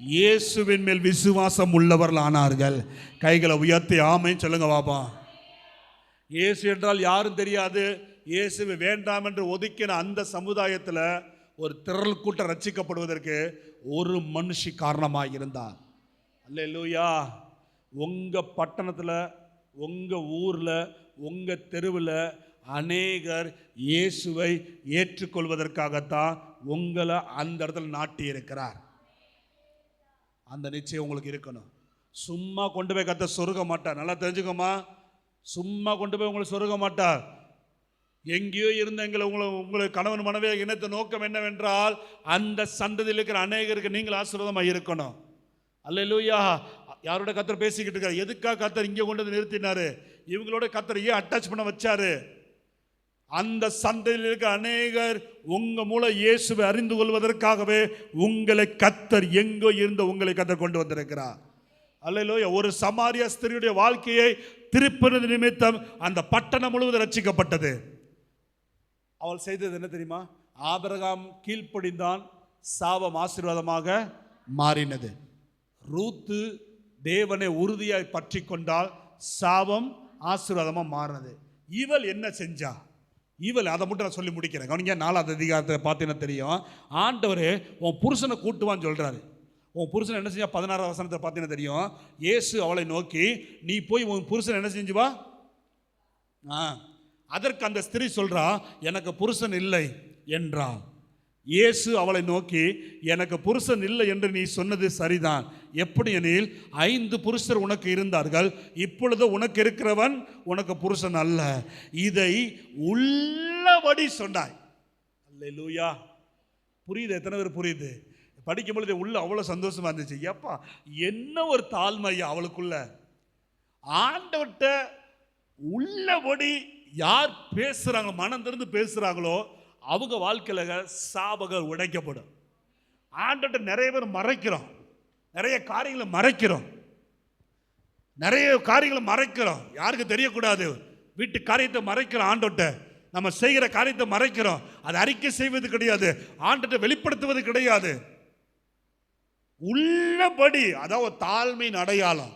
இயேசுவின் மேல் விசுவாசம் உள்ளவர்கள் ஆனார்கள். கைகளை உயர்த்தி ஆமைன்னு சொல்லுங்க பாப்பா. இயேசு என்றால் யாரும் தெரியாது. இயேசுவை வேண்டாம் என்று ஒதுக்கின அந்த சமுதாயத்தில் ஒரு திரள் கூட்டம் ரட்சிக்கப்படுவதற்கு ஒரு மனுஷி காரணமாக இருந்தார். அல்லேலூயா. உங்கள் பட்டணத்தில், உங்கள் ஊரில், உங்கள் தெருவில் அநேகர் இயேசுவை ஏற்றுக்கொள்வதற்காகத்தான் உங்களை அந்த இடத்துல நாட்டி இருக்கிறார். அந்த நிச்சயம் உங்களுக்கு இருக்கணும். சும்மா கொண்டு போய் கர்த்தர் சொருக மாட்டார். நல்லா தெரிஞ்சுக்கோமா, சும்மா கொண்டு போய் உங்களை சொருக மாட்டார். எங்கேயோ இருந்த உங்களை கணவன் மனைவியாக இணைத்த நோக்கம் என்னவென்றால், அந்த சந்ததியில் இருக்கிற அநேகருக்கு நீங்கள் ஆசீர்வாதமாக இருக்கணும். அல்லேலூயா. யாரோட கர்த்தர் பேசிக்கிட்டு இருக்காரு? எதுக்காக கர்த்தர் இங்கே கொண்டு வந்து நிறுத்தினாரு? இவங்களோட கர்த்தர் ஏன் அட்டாச் பண்ண வச்சாரு? அந்த சந்ததியில் இருக்கிற அநேகர் உங்க மூலம் இயேசுவை அறிந்து கொள்வதற்காகவே உங்களை கர்த்தர் எங்கோ இருந்த உங்களை கர்த்தர் கொண்டு வந்திருக்கிறார். அல்லேலூயா. ஒரு சமாரிய ஸ்திரியுடைய வாழ்க்கையை திருப்பினது நிமித்தம் அந்த பட்டணம் முழுவதும் ரட்சிக்கப்பட்டது. அவள் செய்தது என்ன தெரியுமா? ஆபிரகாம் கீழ்ப்படிந்தான், சாபம் ஆசீர்வாதமாக மாறினது. ரூத்து தேவனை உறுதியாய் பற்றி கொண்டால் சாபம் ஆசீர்வாதமாக மாறினது. இவள் என்ன செஞ்சா? இவள் அதை மட்டும் நான் சொல்லி முடிக்கிறேன். கவனிங்க, 4வது அதிகாரத்தை பார்த்தீங்கன்னா தெரியும். ஆண்டவர் உன் புருஷனை கூட்டுவான்னு சொல்கிறாரு. உன் புருஷன் என்ன செஞ்சா? 16வது வசனத்தை பார்த்தீங்கன்னா தெரியும். இயேசு அவளை நோக்கி, நீ போய் உன் புருஷன் என்ன செஞ்சு வா. அதற்கு அந்த ஸ்திரீ சொல்றா, எனக்கு புருஷன் இல்லை என்றாள். இயேசு அவளை நோக்கி, எனக்கு புருஷன் இல்லை என்று நீ சொன்னது சரிதான். எப்படி எனில் 5 புருஷர் உனக்கு இருந்தார்கள், இப்பொழுது உனக்கு இருக்கிறவன் உனக்கு புருஷன் அல்ல. இதை உள்ளபடி சொன்னாய். அல்லேலூயா. புரியுது? எத்தனை பேர் புரியுது? படிக்கும் பொழுது உள்ள அவ்வளோ சந்தோஷமா இருந்துச்சு. எப்பா என்ன ஒரு தாழ்மையா அவளுக்குள்ள. ஆண்டவர்கிட்ட உள்ளபடி யார் பேசுறாங்க, மனம் திறந்து பேசுறாங்களோ அவங்க வாழ்க்கையில சாபங்கள் உடைக்கப்படும். ஆண்டவர்கிட்ட நிறைய பேர் மறைக்கிறோம், நிறைய காரியங்களை மறைக்கிறோம், யாருக்கு தெரியக்கூடாது. வீட்டு காரியத்தை மறைக்கிறோம், ஆண்டவர்கிட்ட நம்ம செய்கிற காரியத்தை மறைக்கிறோம். அதை அறிக்கை செய்வது கிடையாது, ஆண்டவர்கிட்ட வெளிப்படுத்துவது கிடையாது. உள்ளபடி, அதாவது தாழ்மையின் அடையாளம்.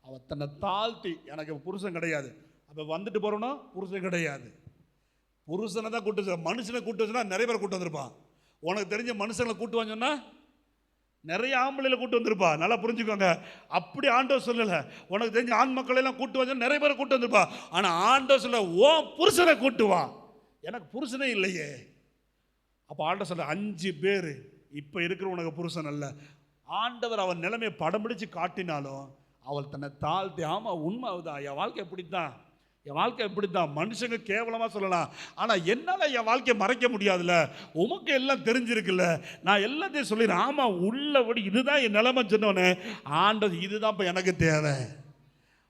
அவ தன்னை தாழ்த்தி, எனக்கு புருஷன் கிடையாது, அப்போ வந்துட்டு போறோம்னா புருஷன் கிடையாது. புருஷனை தான் கூட்டு, மனுஷனை கூட்டு வச்சுன்னா நிறைய பேர் கூட்டு வந்திருப்பான். உனக்கு தெரிஞ்ச மனுஷங்களை கூட்டு வாங்கன்னா நிறைய ஆம்பளையில கூட்டு வந்திருப்பா. நல்லா புரிஞ்சுக்கோங்க. அப்படி ஆண்டவர் சொல்லலை. உனக்கு தெரிஞ்ச ஆண் மக்களெல்லாம் கூட்டு வச்சா நிறைய பேரை கூட்டு வந்திருப்பா. ஆனால் ஆண்டவர் சொல்ல, ஓ புருஷனை கூட்டு வா. எனக்கு புருஷனே இல்லையே. அப்போ ஆண்டவர் சொல்ல, 5 பேர் இப்போ இருக்கிற உனக்கு புருஷன் அல்ல. ஆண்டவர் அவன் நிலைமையை படம் பிடிச்சு காட்டினாலும் அவள் தன்னை தாழ்த்தி, ஆமாம் உண்மைதான், என் வாழ்க்கை எப்படித்தான், மனுஷங்க கேவலமாக சொல்லலாம், ஆனால் என்னால் என் வாழ்க்கையை மறைக்க முடியாதுல்ல, உமக்கு எல்லாம் தெரிஞ்சிருக்குல்ல, நான் எல்லாத்தையும் சொல்லிடுறேன். ஆமாம் உள்ளபடி இதுதான் என் நிலைமை சொன்னோன்னே ஆண்டவர், இதுதான் இப்போ எனக்கு தேவை.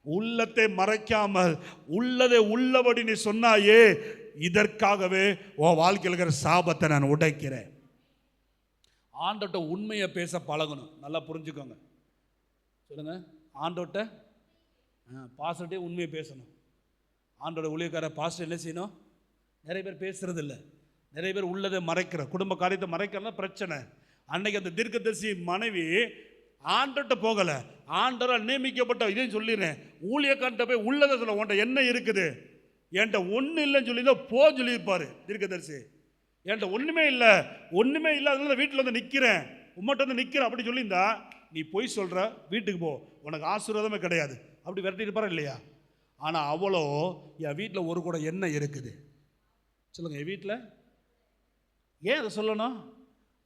உள்ளத்தை மறைக்காமல் உள்ளதை உள்ளபடி நீ சொன்னாயே, இதற்காகவே உன் வாழ்க்கையில் இருக்கிற சாபத்தை நான் உடைக்கிறேன். ஆண்டோட்ட உண்மையை பேச பழகணும். நல்லா புரிஞ்சுக்கோங்க. சொல்லுங்க, ஆண்டோட்ட பாஸ்டர்ட்டே உண்மையை பேசணும். ஆண்டோட ஊழியக்கார பாஸ்டர் என்ன செய்யணும்? நிறைய பேர் பேசுறது இல்லை, நிறைய பேர் உள்ளதை மறைக்கிற, குடும்ப காரியத்தை மறைக்கிறதா பிரச்சனை. அன்னைக்கு அந்த தீர்க்கதரிசி மனைவி ஆண்டோட்ட போகலை, ஆண்டவரால் நியமிக்கப்பட்ட இதையும் சொல்லிடுறேன், ஊழியக்கார்ட்ட போய் உள்ளதை சொல்ல, உன்ட்ட என்ன இருக்குது, என்கிட்ட ஒன்றும் இல்லைன்னு சொல்லி தான் போ சொல்லியிருப்பார் தீர்க்கதரிசி. என்கிட்ட ஒன்றுமே இல்லை, ஒன்றுமே இல்லை, அதனால வீட்டில் வந்து நிற்கிறேன், உம்மட்ட வந்து நிற்கிறேன் அப்படி சொல்லியிருந்தா, நீ போய் சொல்கிற, வீட்டுக்கு போ, உனக்கு ஆசீர்வாதமே கிடையாது அப்படி விரட்டியிருப்பாரா இல்லையா? ஆனால் அவ்வளோ என் வீட்டில் ஒரு கூட எண்ணெய் இருக்குது. சொல்லுங்கள், என் வீட்டில் ஏன் அதை சொல்லணும்?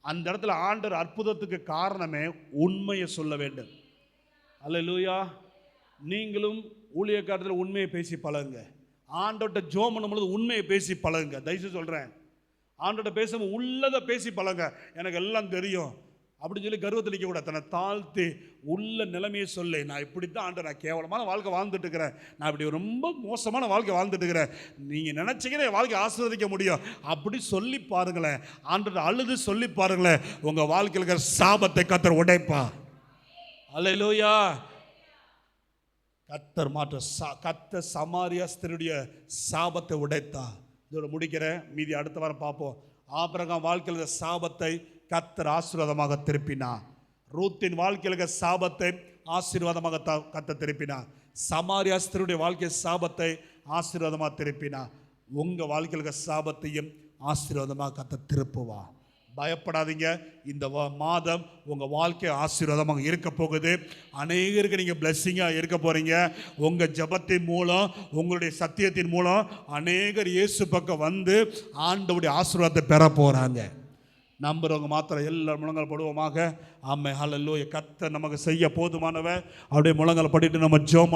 அந்த இடத்துல ஆண்டவர் அற்புதத்துக்கு காரணமே உண்மையை சொல்ல வேண்டும். அல்லேலூயா. நீங்களும் ஊழியக்காரத்தில் உண்மையை பேசி பழகுங்க. ஆண்டோட்ட ஜெபம் பண்ணும்போது உண்மையை பேசி பழகுங்க. தயவுசெய்து சொல்கிறேன், ஆண்டோட்ட பேசும்போது உள்ளதை பேசி பழகுங்க. எனக்கு எல்லாம் தெரியும் அப்படின்னு சொல்லி கர்வத்தில் நிற்கக்கூடாது. தன்னை தாழ்த்தி உள்ள நிலைமையை சொல்லு, நான் இப்படி தான் ஆண்டவர், நான் கேவலமான வாழ்க்கை வாழ்ந்துட்டு இருக்கிறேன், நான் இப்படி ரொம்ப மோசமான வாழ்க்கை வாழ்ந்துட்டு இருக்கிறேன், நீங்கள் நினச்சிக்கிற என் வாழ்க்கை ஆசீர்வதிக்க முடியும் அப்படி சொல்லி பாருங்களேன். ஆண்டவர் அழுது சொல்லி பாருங்களேன், உங்கள் வாழ்க்கையில் இருக்கிற சாபத்தை கர்த்தர் உடைப்பா. அல்லேலூயா. கர்த்தர் கர்த்தர் சமாரியா ஸ்திரீயுடைய சாபத்தை உடைத்தா. இதோட முடிக்கிறேன், மீதி அடுத்த வாரம் பார்ப்போம். ஆபிரகாம் வாழ்க்கையில் சாபத்தை கர்த்தர் ஆசீர்வாதமாக திருப்பினார். ரூத்தின் வாழ்க்கையில் சாபத்தை ஆசீர்வாதமாக கர்த்தர் திருப்பினார். சமாரியா ஸ்திரீயுடைய வாழ்க்கை சாபத்தை ஆசீர்வாதமாக திருப்பினார். உங்கள் வாழ்க்கையில் சாபத்தையும் ஆசீர்வாதமாக கர்த்தர் திருப்புவா. பயப்படாதீங்க. இந்த மாதம் உங்கள் வாழ்க்கை ஆசீர்வாதமாக இருக்க போகுது. அநேகருக்கு நீங்கள் பிளெஸ்ஸிங்காக இருக்க போகிறீங்க. உங்கள் ஜபத்தின் மூலம், உங்களுடைய சத்தியத்தின் மூலம் அநேகர் இயேசு பக்கம் வந்து ஆண்டவருடைய ஆசீர்வாதத்தை பெற போகிறாங்க. நம்புறவங்க மாத்திரம் எல்லாரும் முழங்கால் படுவோமாக. ஆமென், ஹல்லேலூயா. கர்த்தர் நமக்கு செய்ய போதுமானவர். அவருடைய முழங்கால் படிட்டு நம்ம ஜெபம்